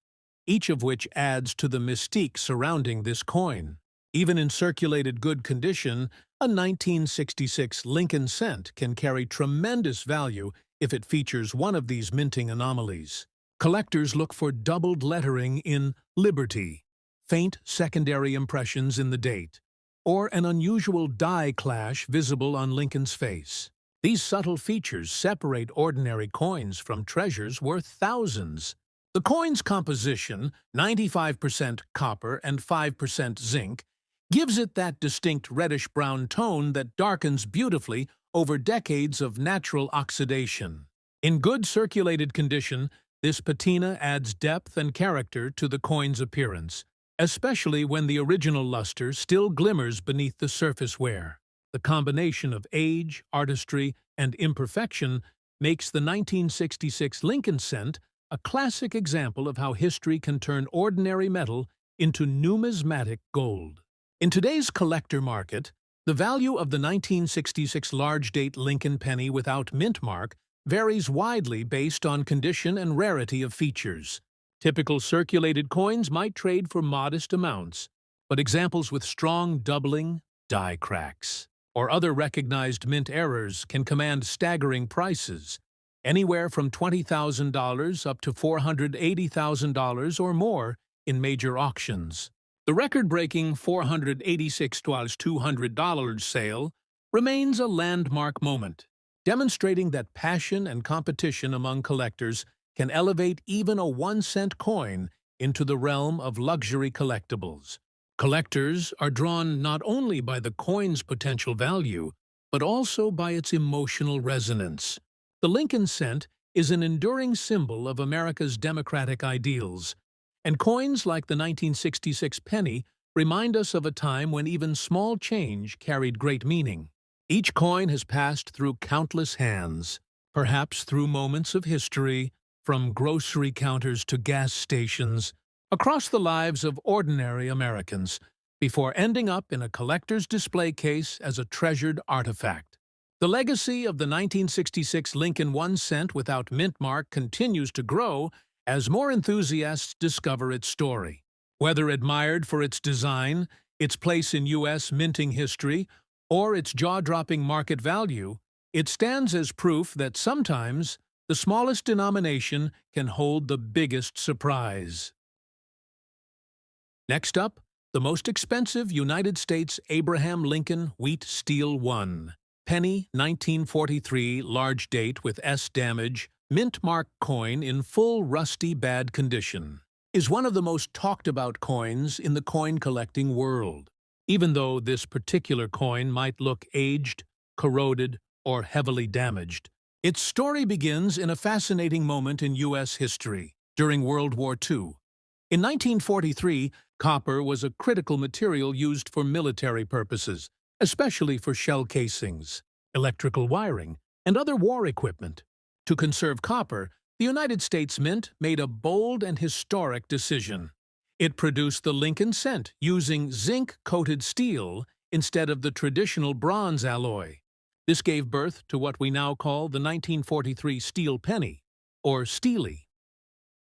each of which adds to the mystique surrounding this coin. Even in circulated good condition, a 1966 Lincoln cent can carry tremendous value if it features one of these minting anomalies. Collectors look for doubled lettering in Liberty, faint secondary impressions in the date, or an unusual die clash visible on Lincoln's face. These subtle features separate ordinary coins from treasures worth thousands. The coin's composition, 95% copper and 5% zinc, gives it that distinct reddish-brown tone that darkens beautifully over decades of natural oxidation. In good circulated condition, this patina adds depth and character to the coin's appearance, especially when the original luster still glimmers beneath the surface wear. The combination of age, artistry, and imperfection makes the 1966 Lincoln cent a classic example of how history can turn ordinary metal into numismatic gold. In today's collector market, the value of the 1966 large-date Lincoln penny without mint mark varies widely based on condition and rarity of features. Typical circulated coins might trade for modest amounts, but examples with strong doubling, die cracks, or other recognized mint errors can command staggering prices, anywhere from $20,000 up to $480,000 or more in major auctions. The record-breaking $486,200 sale remains a landmark moment, demonstrating that passion and competition among collectors can elevate even a 1-cent coin into the realm of luxury collectibles. Collectors are drawn not only by the coin's potential value, but also by its emotional resonance. The Lincoln cent is an enduring symbol of America's democratic ideals, and coins like the 1966 penny remind us of a time when even small change carried great meaning. Each coin has passed through countless hands, perhaps through moments of history, from grocery counters to gas stations, across the lives of ordinary Americans, before ending up in a collector's display case as a treasured artifact. The legacy of the 1966 Lincoln 1 cent without mint mark continues to grow as more enthusiasts discover its story. Whether admired for its design, its place in U.S. minting history, or its jaw-dropping market value, it stands as proof that sometimes the smallest denomination can hold the biggest surprise. Next up, the most expensive United States Abraham Lincoln Wheat Steel 1 Penny 1943 large date with S damage, mint mark coin in full rusty bad condition, is one of the most talked about coins in the coin collecting world. Even though this particular coin might look aged, corroded, or heavily damaged, its story begins in a fascinating moment in U.S. history, during World War II. In 1943, copper was a critical material used for military purposes, especially for shell casings, electrical wiring, and other war equipment. To conserve copper, the United States Mint made a bold and historic decision. It produced the Lincoln cent using zinc-coated steel instead of the traditional bronze alloy. This gave birth to what we now call the 1943 Steel Penny, or Steely.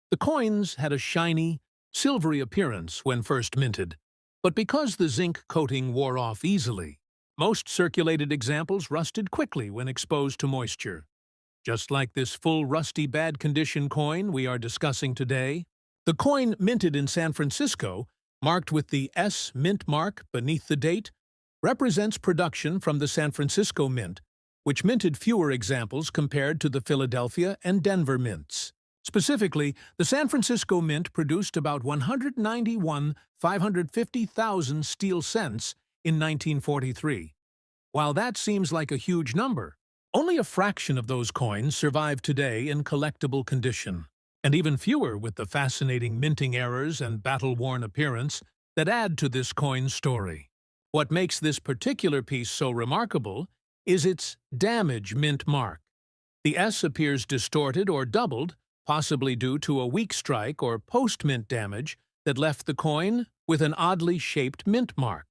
The coins had a shiny, silvery appearance when first minted, but because the zinc coating wore off easily, most circulated examples rusted quickly when exposed to moisture. Just like this full rusty bad condition coin we are discussing today, the coin minted in San Francisco, marked with the S mint mark beneath the date, represents production from the San Francisco Mint, which minted fewer examples compared to the Philadelphia and Denver mints. Specifically, the San Francisco Mint produced about 191,550,000 steel cents in 1943. While that seems like a huge number, only a fraction of those coins survive today in collectible condition, and even fewer with the fascinating minting errors and battle-worn appearance that add to this coin's story. What makes this particular piece so remarkable is its damage mint mark. The S appears distorted or doubled, possibly due to a weak strike or post-mint damage that left the coin with an oddly shaped mint mark.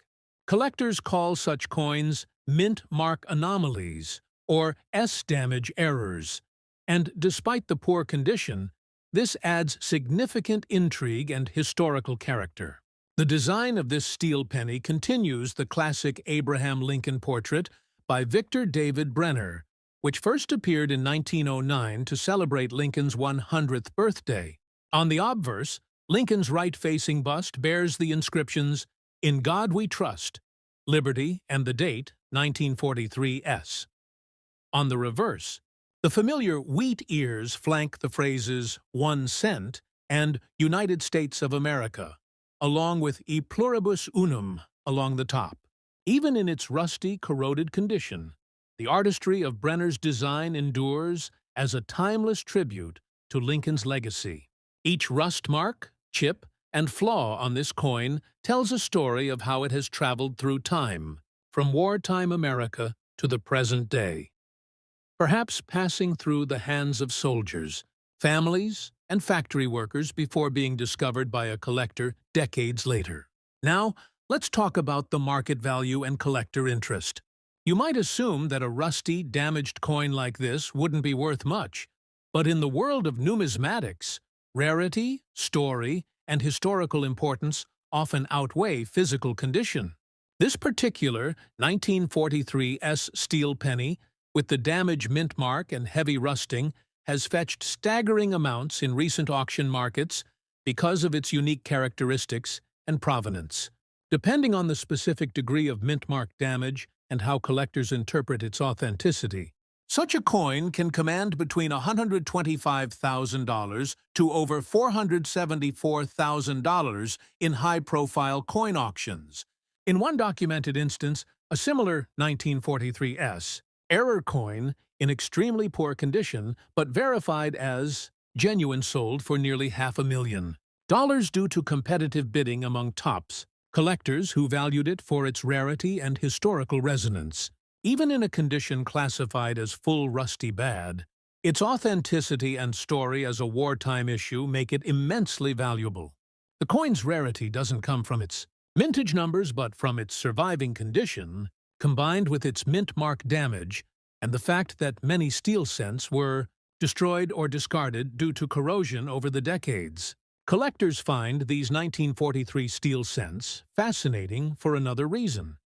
Collectors call such coins mint mark anomalies, or S-damage errors, and despite the poor condition, this adds significant intrigue and historical character. The design of this steel penny continues the classic Abraham Lincoln portrait by Victor David Brenner, which first appeared in 1909 to celebrate Lincoln's 100th birthday. On the obverse, Lincoln's right-facing bust bears the inscriptions, "In God We Trust," Liberty, and the date, 1943 S. On the reverse, the familiar wheat ears flank the phrases 1 cent and United States of America, along with E pluribus unum along the top. Even in its rusty, corroded condition, the artistry of Brenner's design endures as a timeless tribute to Lincoln's legacy. Each rust mark, chip, and flaw on this coin tells a story of how it has traveled through time, from wartime America to the present day. Perhaps passing through the hands of soldiers, families, and factory workers before being discovered by a collector decades later. Now, let's talk about the market value and collector interest. You might assume that a rusty, damaged coin like this wouldn't be worth much, but in the world of numismatics, rarity, story, and historical importance often outweigh physical condition. This particular 1943 S steel penny, with the damaged mint mark and heavy rusting, has fetched staggering amounts in recent auction markets because of its unique characteristics and provenance. Depending on the specific degree of mint mark damage and how collectors interpret its authenticity, Such a coin can command between $125,000 to over $474,000 in high-profile coin auctions. In one documented instance, a similar 1943 error coin in extremely poor condition but verified as genuine sold for nearly $500,000 due to competitive bidding among tops collectors who valued it for its rarity and historical resonance. Even in a condition classified as full rusty bad, its authenticity and story as a wartime issue make it immensely valuable. The coin's rarity doesn't come from its mintage numbers but from its surviving condition, combined with its mint mark damage and the fact that many steel cents were destroyed or discarded due to corrosion over the decades. Collectors find these 1943 steel cents fascinating for another reason.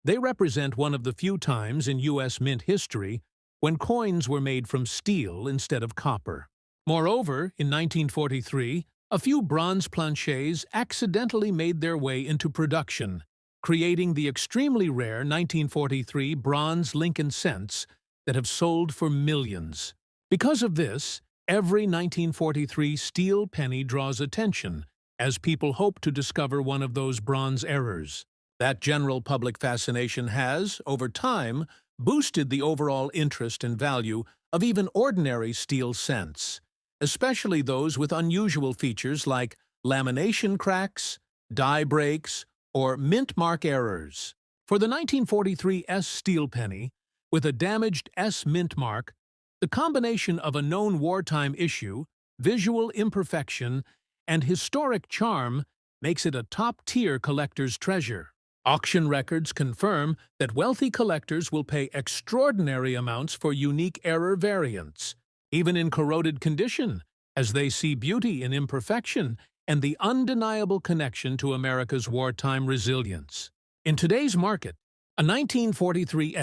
They represent one of the few times in U.S. mint history when coins were made from steel instead of copper. Moreover, in 1943, a few bronze planchets accidentally made their way into production, creating the extremely rare 1943 bronze Lincoln cents that have sold for millions. Because of this, every 1943 steel penny draws attention as people hope to discover one of those bronze errors. That general public fascination has, over time, boosted the overall interest and value of even ordinary steel cents, especially those with unusual features like lamination cracks, die breaks, or mint mark errors. For the 1943 steel penny, with a damaged S mint mark, the combination of a known wartime issue, visual imperfection, and historic charm makes it a top-tier collector's treasure. Auction records confirm that wealthy collectors will pay extraordinary amounts for unique error variants, even in corroded condition, as they see beauty in imperfection and the undeniable connection to America's wartime resilience. In today's market, a 1943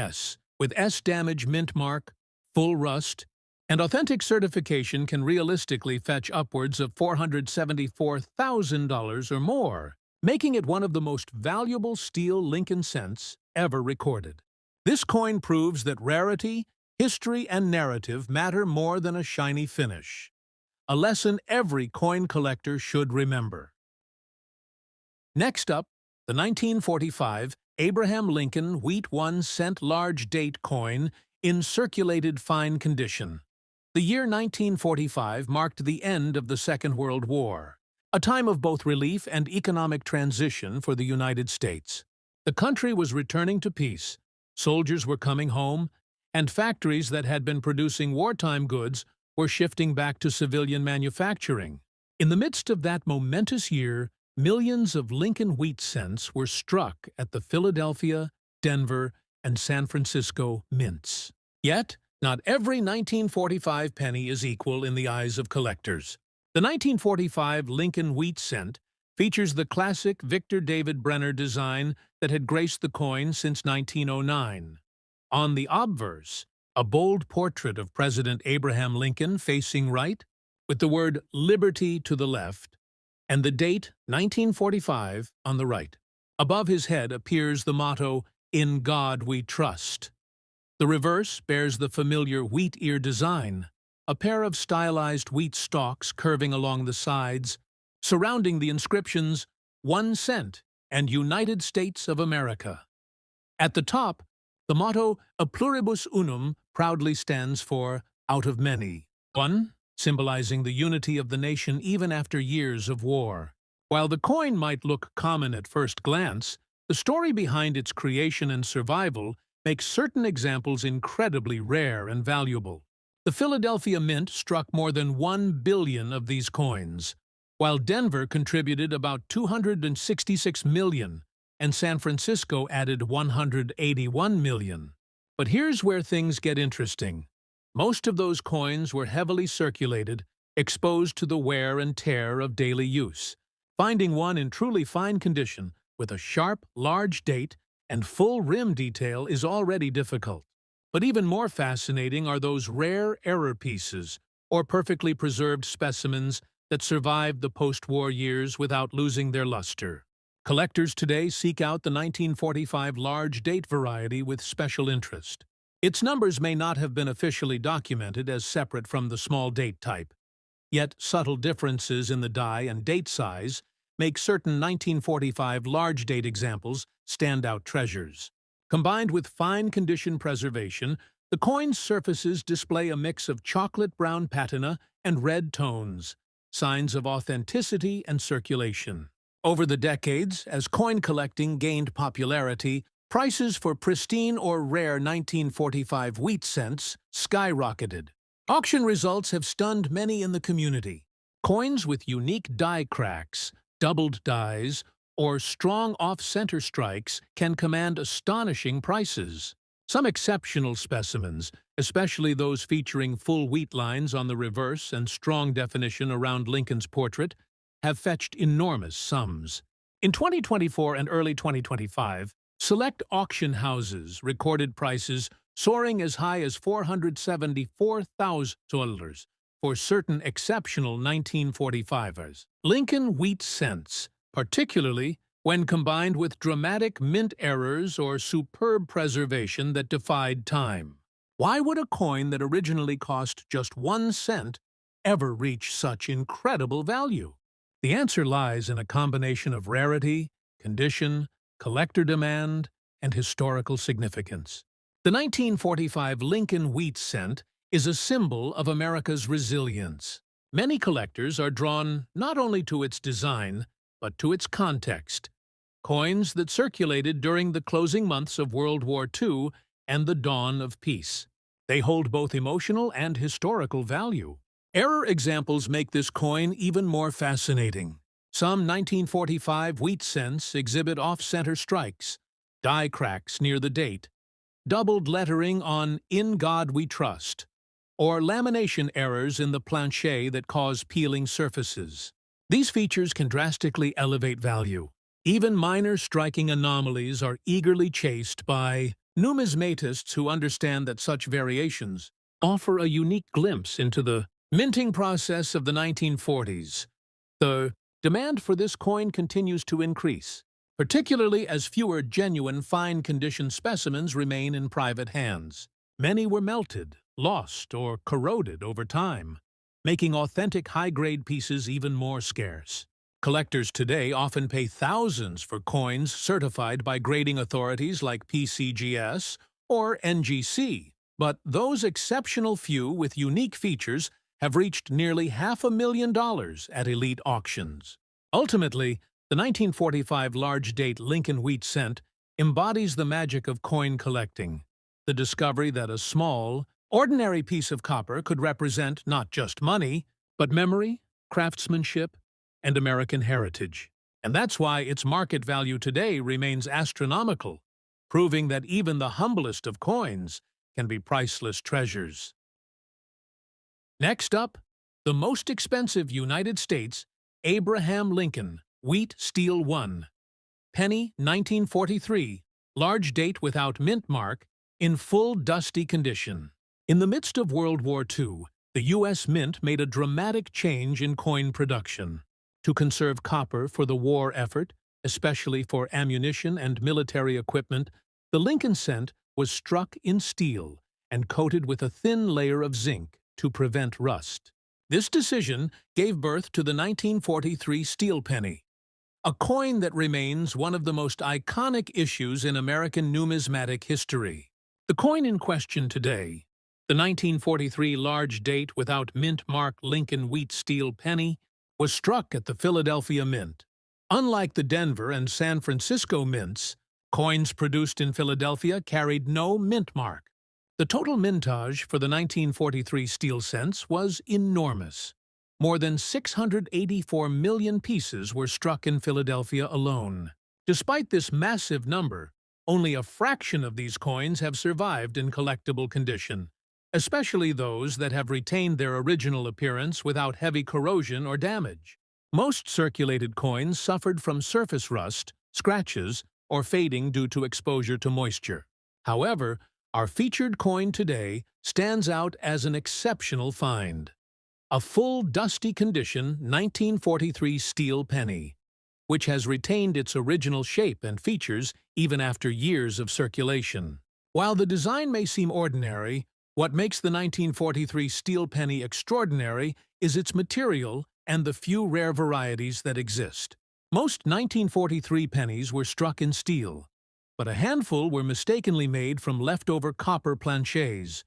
with S-damage mint mark, full rust, and authentic certification can realistically fetch upwards of $474,000 or more, making it one of the most valuable steel Lincoln cents ever recorded. This coin proves that rarity, history, and narrative matter more than a shiny finish, a lesson every coin collector should remember. Next up, the 1945 Abraham Lincoln Wheat 1 cent large date coin in circulated fine condition. The year 1945 marked the end of the Second World War, a time of both relief and economic transition for the United States. The country was returning to peace, soldiers were coming home, and factories that had been producing wartime goods were shifting back to civilian manufacturing. In the midst of that momentous year, millions of Lincoln wheat cents were struck at the Philadelphia, Denver, and San Francisco mints. Yet, not every 1945 penny is equal in the eyes of collectors. The 1945 Lincoln Wheat Cent features the classic Victor David Brenner design that had graced the coin since 1909. On the obverse, a bold portrait of President Abraham Lincoln facing right, with the word Liberty to the left, and the date 1945 on the right. Above his head appears the motto, "In God We Trust." The reverse bears the familiar wheat ear design, a pair of stylized wheat stalks curving along the sides, surrounding the inscriptions 1 cent and United States of America. At the top, the motto A pluribus unum proudly stands for out of many, one, symbolizing the unity of the nation even after years of war. While the coin might look common at first glance, the story behind its creation and survival makes certain examples incredibly rare and valuable. The Philadelphia Mint struck more than 1 billion of these coins, while Denver contributed about 266 million, and San Francisco added 181 million. But here's where things get interesting. Most of those coins were heavily circulated, exposed to the wear and tear of daily use. Finding one in truly fine condition, with a sharp, large date and full rim detail is already difficult. But even more fascinating are those rare error pieces, or perfectly preserved specimens that survived the post-war years without losing their luster. Collectors today seek out the 1945 large date variety with special interest. Its numbers may not have been officially documented as separate from the small date type, yet subtle differences in the die and date size make certain 1945 large date examples standout treasures. Combined with fine condition preservation, the coin's surfaces display a mix of chocolate-brown patina and red tones, signs of authenticity and circulation. Over the decades, as coin collecting gained popularity, prices for pristine or rare 1945 wheat cents skyrocketed. Auction results have stunned many in the community. Coins with unique die cracks, doubled dies, or strong off-center strikes can command astonishing prices. Some exceptional specimens, especially those featuring full wheat lines on the reverse and strong definition around Lincoln's portrait, have fetched enormous sums. In 2024 and early 2025, select auction houses recorded prices soaring as high as $474,000 for certain exceptional 1945ers. Lincoln wheat cents, particularly when combined with dramatic mint errors or superb preservation that defied time. Why would a coin that originally cost just 1 cent ever reach such incredible value? The answer lies in a combination of rarity, condition, collector demand, and historical significance. The 1945 Lincoln wheat cent is a symbol of America's resilience. Many collectors are drawn not only to its design, but to its context. Coins that circulated during the closing months of World War II and the dawn of peace. They hold both emotional and historical value. Error examples make this coin even more fascinating. Some 1945 wheat cents exhibit off-center strikes, die cracks near the date, doubled lettering on "In God We Trust," or lamination errors in the plancher that cause peeling surfaces. These features can drastically elevate value. Even minor striking anomalies are eagerly chased by numismatists who understand that such variations offer a unique glimpse into the minting process of the 1940s. The demand for this coin continues to increase, particularly as fewer genuine fine-condition specimens remain in private hands. Many were melted, lost, or corroded over time, making authentic high-grade pieces even more scarce. Collectors today often pay thousands for coins certified by grading authorities like PCGS or NGC, but those exceptional few with unique features have reached nearly $500,000 at elite auctions. Ultimately, the 1945 large-date Lincoln wheat cent embodies the magic of coin collecting, the discovery that a small, ordinary piece of copper could represent not just money, but memory, craftsmanship, and American heritage. And that's why its market value today remains astronomical, proving that even the humblest of coins can be priceless treasures. Next up, the most expensive United States Abraham Lincoln Wheat Steel 1 Penny 1943, large date without mint mark, in full dusty condition. In the midst of World War II, the U.S. Mint made a dramatic change in coin production. To conserve copper for the war effort, especially for ammunition and military equipment, the Lincoln cent was struck in steel and coated with a thin layer of zinc to prevent rust. This decision gave birth to the 1943 Steel Penny, a coin that remains one of the most iconic issues in American numismatic history. The coin in question today, the 1943 large date without mint mark Lincoln Wheat Steel Penny, was struck at the Philadelphia Mint. Unlike the Denver and San Francisco mints, coins produced in Philadelphia carried no mint mark. The total mintage for the 1943 steel cents was enormous. More than 684 million pieces were struck in Philadelphia alone. Despite this massive number, only a fraction of these coins have survived in collectible condition, especially those that have retained their original appearance without heavy corrosion or damage. Most circulated coins suffered from surface rust, scratches, or fading due to exposure to moisture. However, our featured coin today stands out as an exceptional find. A full dusty condition 1943 steel penny, which has retained its original shape and features even after years of circulation. While the design may seem ordinary, what makes the 1943 steel penny extraordinary is its material and the few rare varieties that exist. Most 1943 pennies were struck in steel, but a handful were mistakenly made from leftover copper planchets,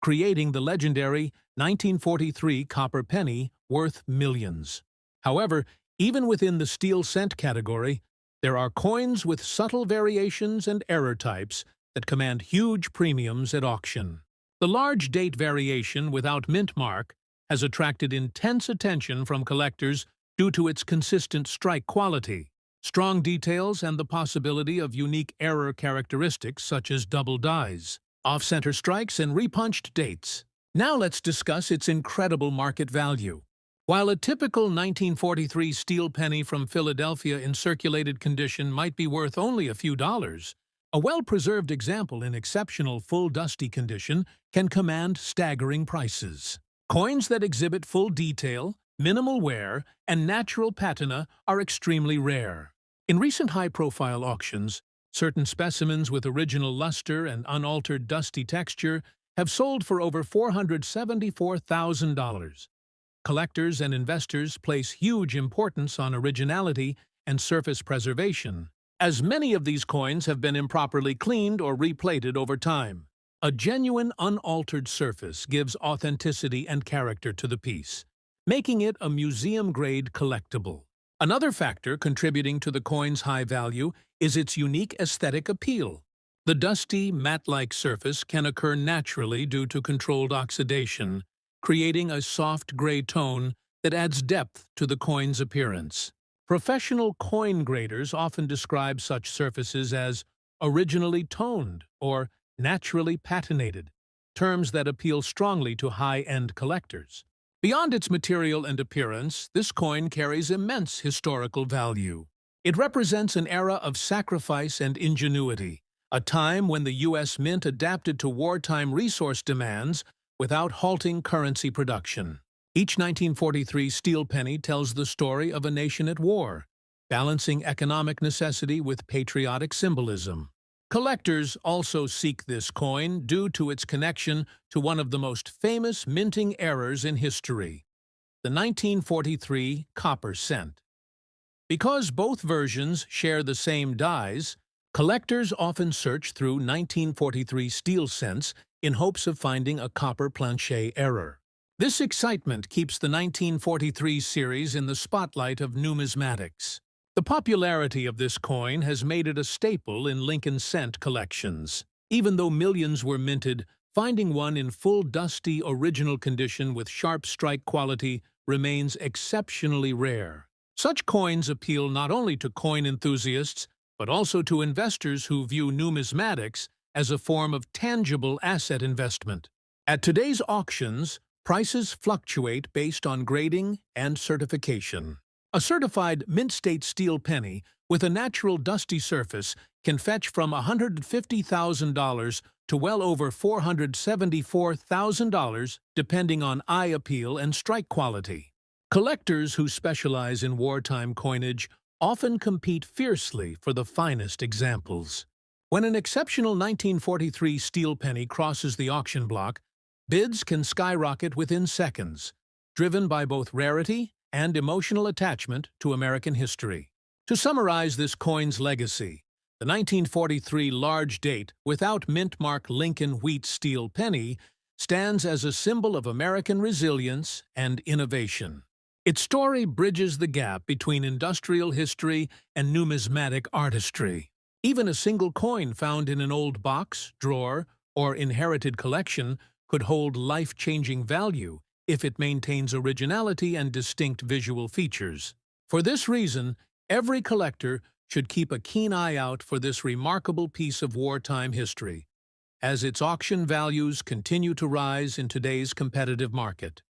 creating the legendary 1943 copper penny worth millions. However, even within the steel cent category, there are coins with subtle variations and error types that command huge premiums at auction. The large date variation without mint mark has attracted intense attention from collectors due to its consistent strike quality, strong details, and the possibility of unique error characteristics such as double dies, off-center strikes, and repunched dates. Now let's discuss its incredible market value. While a typical 1943 steel penny from Philadelphia in circulated condition might be worth only a few dollars, a well-preserved example in exceptional full dusty condition can command staggering prices. Coins that exhibit full detail, minimal wear, and natural patina are extremely rare. In recent high-profile auctions, certain specimens with original luster and unaltered dusty texture have sold for over $474,000. Collectors and investors place huge importance on originality and surface preservation, as many of these coins have been improperly cleaned or replated over time. A genuine, unaltered surface gives authenticity and character to the piece, making it a museum-grade collectible. Another factor contributing to the coin's high value is its unique aesthetic appeal. The dusty, matte-like surface can occur naturally due to controlled oxidation, creating a soft gray tone that adds depth to the coin's appearance. Professional coin graders often describe such surfaces as originally toned or naturally patinated, terms that appeal strongly to high-end collectors. Beyond its material and appearance, this coin carries immense historical value. It represents an era of sacrifice and ingenuity, a time when the U.S. Mint adapted to wartime resource demands without halting currency production. Each 1943 steel penny tells the story of a nation at war, balancing economic necessity with patriotic symbolism. Collectors also seek this coin due to its connection to one of the most famous minting errors in history, the 1943 copper cent. Because both versions share the same dies, collectors often search through 1943 steel cents in hopes of finding a copper planchet error. This excitement keeps the 1943 series in the spotlight of numismatics. The popularity of this coin has made it a staple in Lincoln cent collections. Even though millions were minted, finding one in full dusty original condition with sharp strike quality remains exceptionally rare. Such coins appeal not only to coin enthusiasts, but also to investors who view numismatics as a form of tangible asset investment. At today's auctions, prices fluctuate based on grading and certification. A certified mint-state steel penny with a natural dusty surface can fetch from $150,000 to well over $474,000 depending on eye appeal and strike quality. Collectors who specialize in wartime coinage often compete fiercely for the finest examples. When an exceptional 1943 steel penny crosses the auction block, bids can skyrocket within seconds, driven by both rarity and emotional attachment to American history. To summarize this coin's legacy, the 1943 large date without mint mark Lincoln Wheat steel penny stands as a symbol of American resilience and innovation. Its story bridges the gap between industrial history and numismatic artistry. Even a single coin found in an old box, drawer, or inherited collection could hold life-changing value if it maintains originality and distinct visual features. For this reason, every collector should keep a keen eye out for this remarkable piece of wartime history, as its auction values continue to rise in today's competitive market.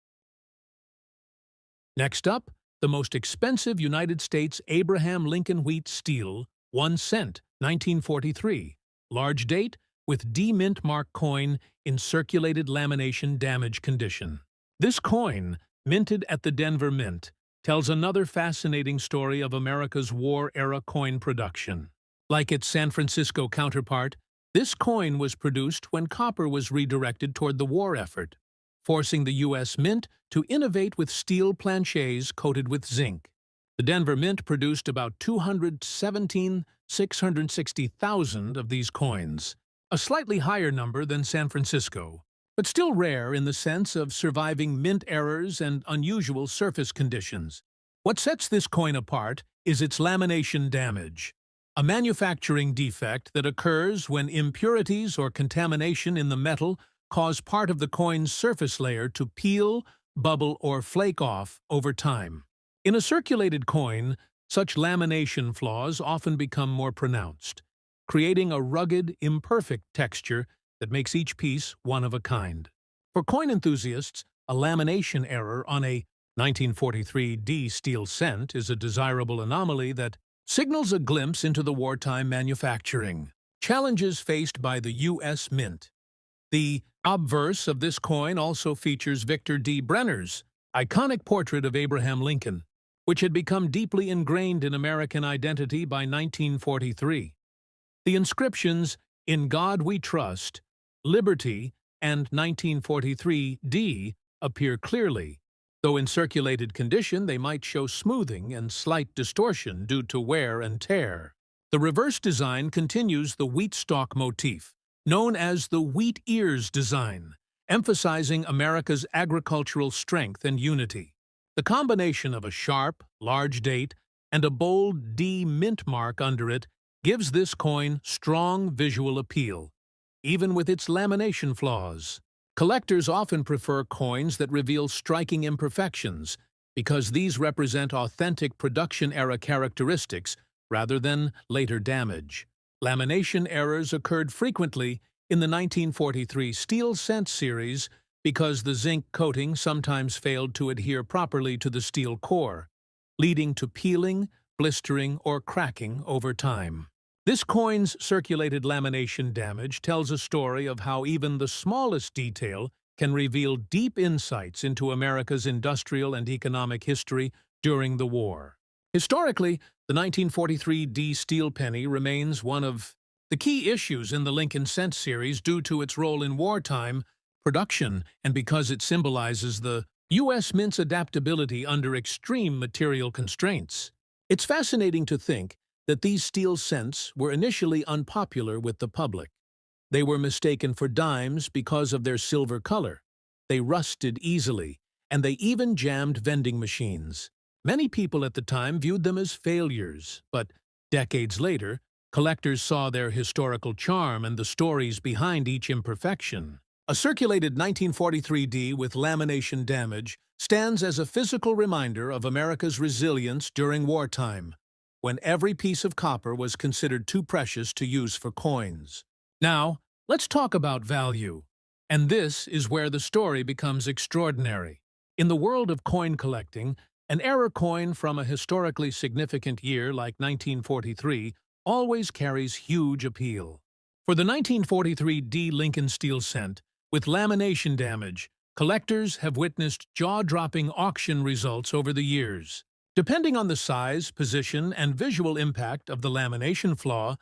Next up, the most expensive United States Abraham Lincoln Wheat steel, 1 cent, 1943, large date with D-mint mark coin in circulated lamination damage condition. This coin, minted at the Denver Mint, tells another fascinating story of America's war-era coin production. Like its San Francisco counterpart, This coin was produced when copper was redirected toward the war effort, forcing the U.S. Mint to innovate with steel planchets coated with zinc. The Denver Mint produced about 660,000 of these coins, a slightly higher number than San Francisco, but still rare in the sense of surviving mint errors and unusual surface conditions. What sets this coin apart is its lamination damage, a manufacturing defect that occurs when impurities or contamination in the metal cause part of the coin's surface layer to peel, bubble, or flake off over time. In a circulated coin, such lamination flaws often become more pronounced, creating a rugged, imperfect texture that makes each piece one of a kind. For coin enthusiasts, a lamination error on a 1943D steel cent is a desirable anomaly that signals a glimpse into the wartime manufacturing challenges faced by the U.S. Mint. The obverse of this coin also features Victor D. Brenner's iconic portrait of Abraham Lincoln, which had become deeply ingrained in American identity by 1943. The inscriptions, "In God We Trust," "Liberty," and 1943D appear clearly, though in circulated condition they might show smoothing and slight distortion due to wear and tear. The reverse design continues the wheat stalk motif, known as the wheat ears design, emphasizing America's agricultural strength and unity. The combination of a sharp, large date and a bold D mint mark under it gives this coin strong visual appeal, even with its lamination flaws. Collectors often prefer coins that reveal striking imperfections because these represent authentic production-era characteristics rather than later damage. Lamination errors occurred frequently in the 1943 steel cent series because the zinc coating sometimes failed to adhere properly to the steel core, leading to peeling, blistering, or cracking over time. This coin's circulated lamination damage tells a story of how even the smallest detail can reveal deep insights into America's industrial and economic history during the war. Historically, the 1943D steel penny remains one of the key issues in the Lincoln Cent series due to its role in wartime production and because it symbolizes the U.S. Mint's adaptability under extreme material constraints. It's fascinating to think that these steel cents were initially unpopular with the public. They were mistaken for dimes because of their silver color. They rusted easily, and they even jammed vending machines. Many people at the time viewed them as failures, but decades later, collectors saw their historical charm and the stories behind each imperfection. A circulated 1943D with lamination damage stands as a physical reminder of America's resilience during wartime, when every piece of copper was considered too precious to use for coins. Now, let's talk about value. And this is where the story becomes extraordinary. In the world of coin collecting, an error coin from a historically significant year like 1943 always carries huge appeal. For the 1943D Lincoln steel cent, with lamination damage, collectors have witnessed jaw-dropping auction results over the years. Depending on the size, position, and visual impact of the lamination flaw,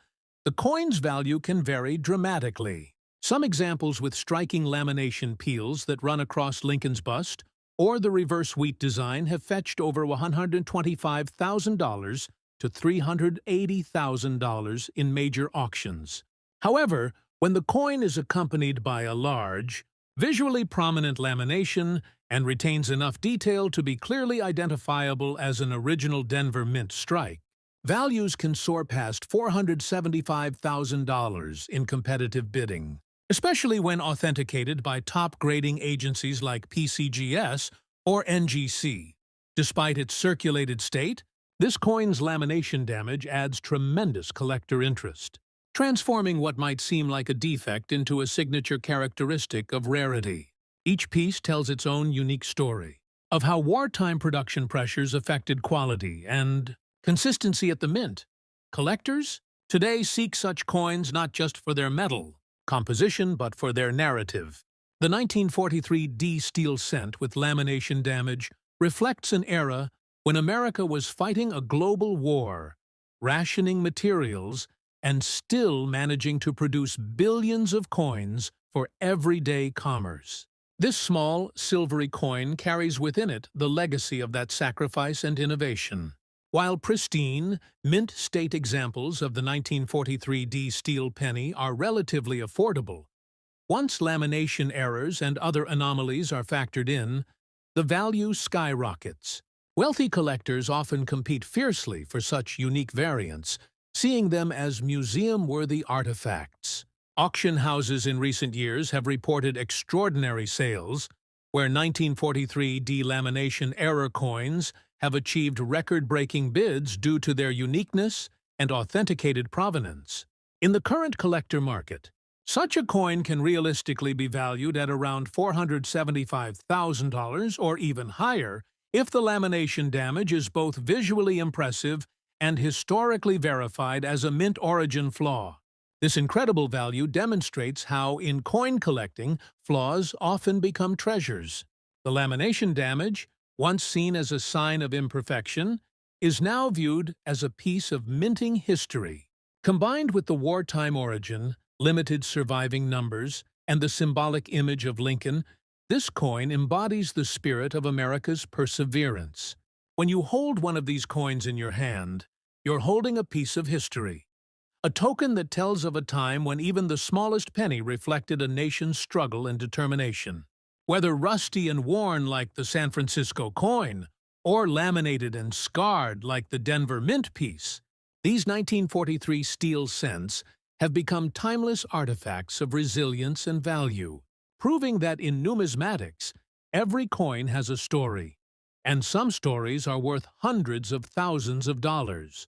the coin's value can vary dramatically. Some examples with striking lamination peels that run across Lincoln's bust or the reverse wheat design have fetched over $125,000 to $380,000 in major auctions. However, when the coin is accompanied by a large, visually prominent lamination and retains enough detail to be clearly identifiable as an original Denver Mint strike, values can soar past $475,000 in competitive bidding, especially when authenticated by top-grading agencies like PCGS or NGC. Despite its circulated state, this coin's lamination damage adds tremendous collector interest, transforming what might seem like a defect into a signature characteristic of rarity. Each piece tells its own unique story of how wartime production pressures affected quality and consistency at the mint. Collectors today seek such coins not just for their metal composition but for their narrative. The 1943D steel cent with lamination damage reflects an era when America was fighting a global war, rationing materials, and still managing to produce billions of coins for everyday commerce. This small, silvery coin carries within it the legacy of that sacrifice and innovation. While pristine, mint-state examples of the 1943 steel penny are relatively affordable, once lamination errors and other anomalies are factored in, the value skyrockets. Wealthy collectors often compete fiercely for such unique variants, seeing them as museum-worthy artifacts. Auction houses in recent years have reported extraordinary sales, where 1943 delamination error coins have achieved record-breaking bids due to their uniqueness and authenticated provenance. In the current collector market, such a coin can realistically be valued at around $475,000 or even higher if the lamination damage is both visually impressive and historically verified as a mint origin flaw. This incredible value demonstrates how, in coin collecting, flaws often become treasures. The lamination damage, once seen as a sign of imperfection, is now viewed as a piece of minting history. Combined with the wartime origin, limited surviving numbers, and the symbolic image of Lincoln, this coin embodies the spirit of America's perseverance. When you hold one of these coins in your hand, you're holding a piece of history, a token that tells of a time when even the smallest penny reflected a nation's struggle and determination. Whether rusty and worn like the San Francisco coin, or laminated and scarred like the Denver Mint piece, these 1943 steel cents have become timeless artifacts of resilience and value, proving that in numismatics, every coin has a story, and some stories are worth hundreds of thousands of dollars.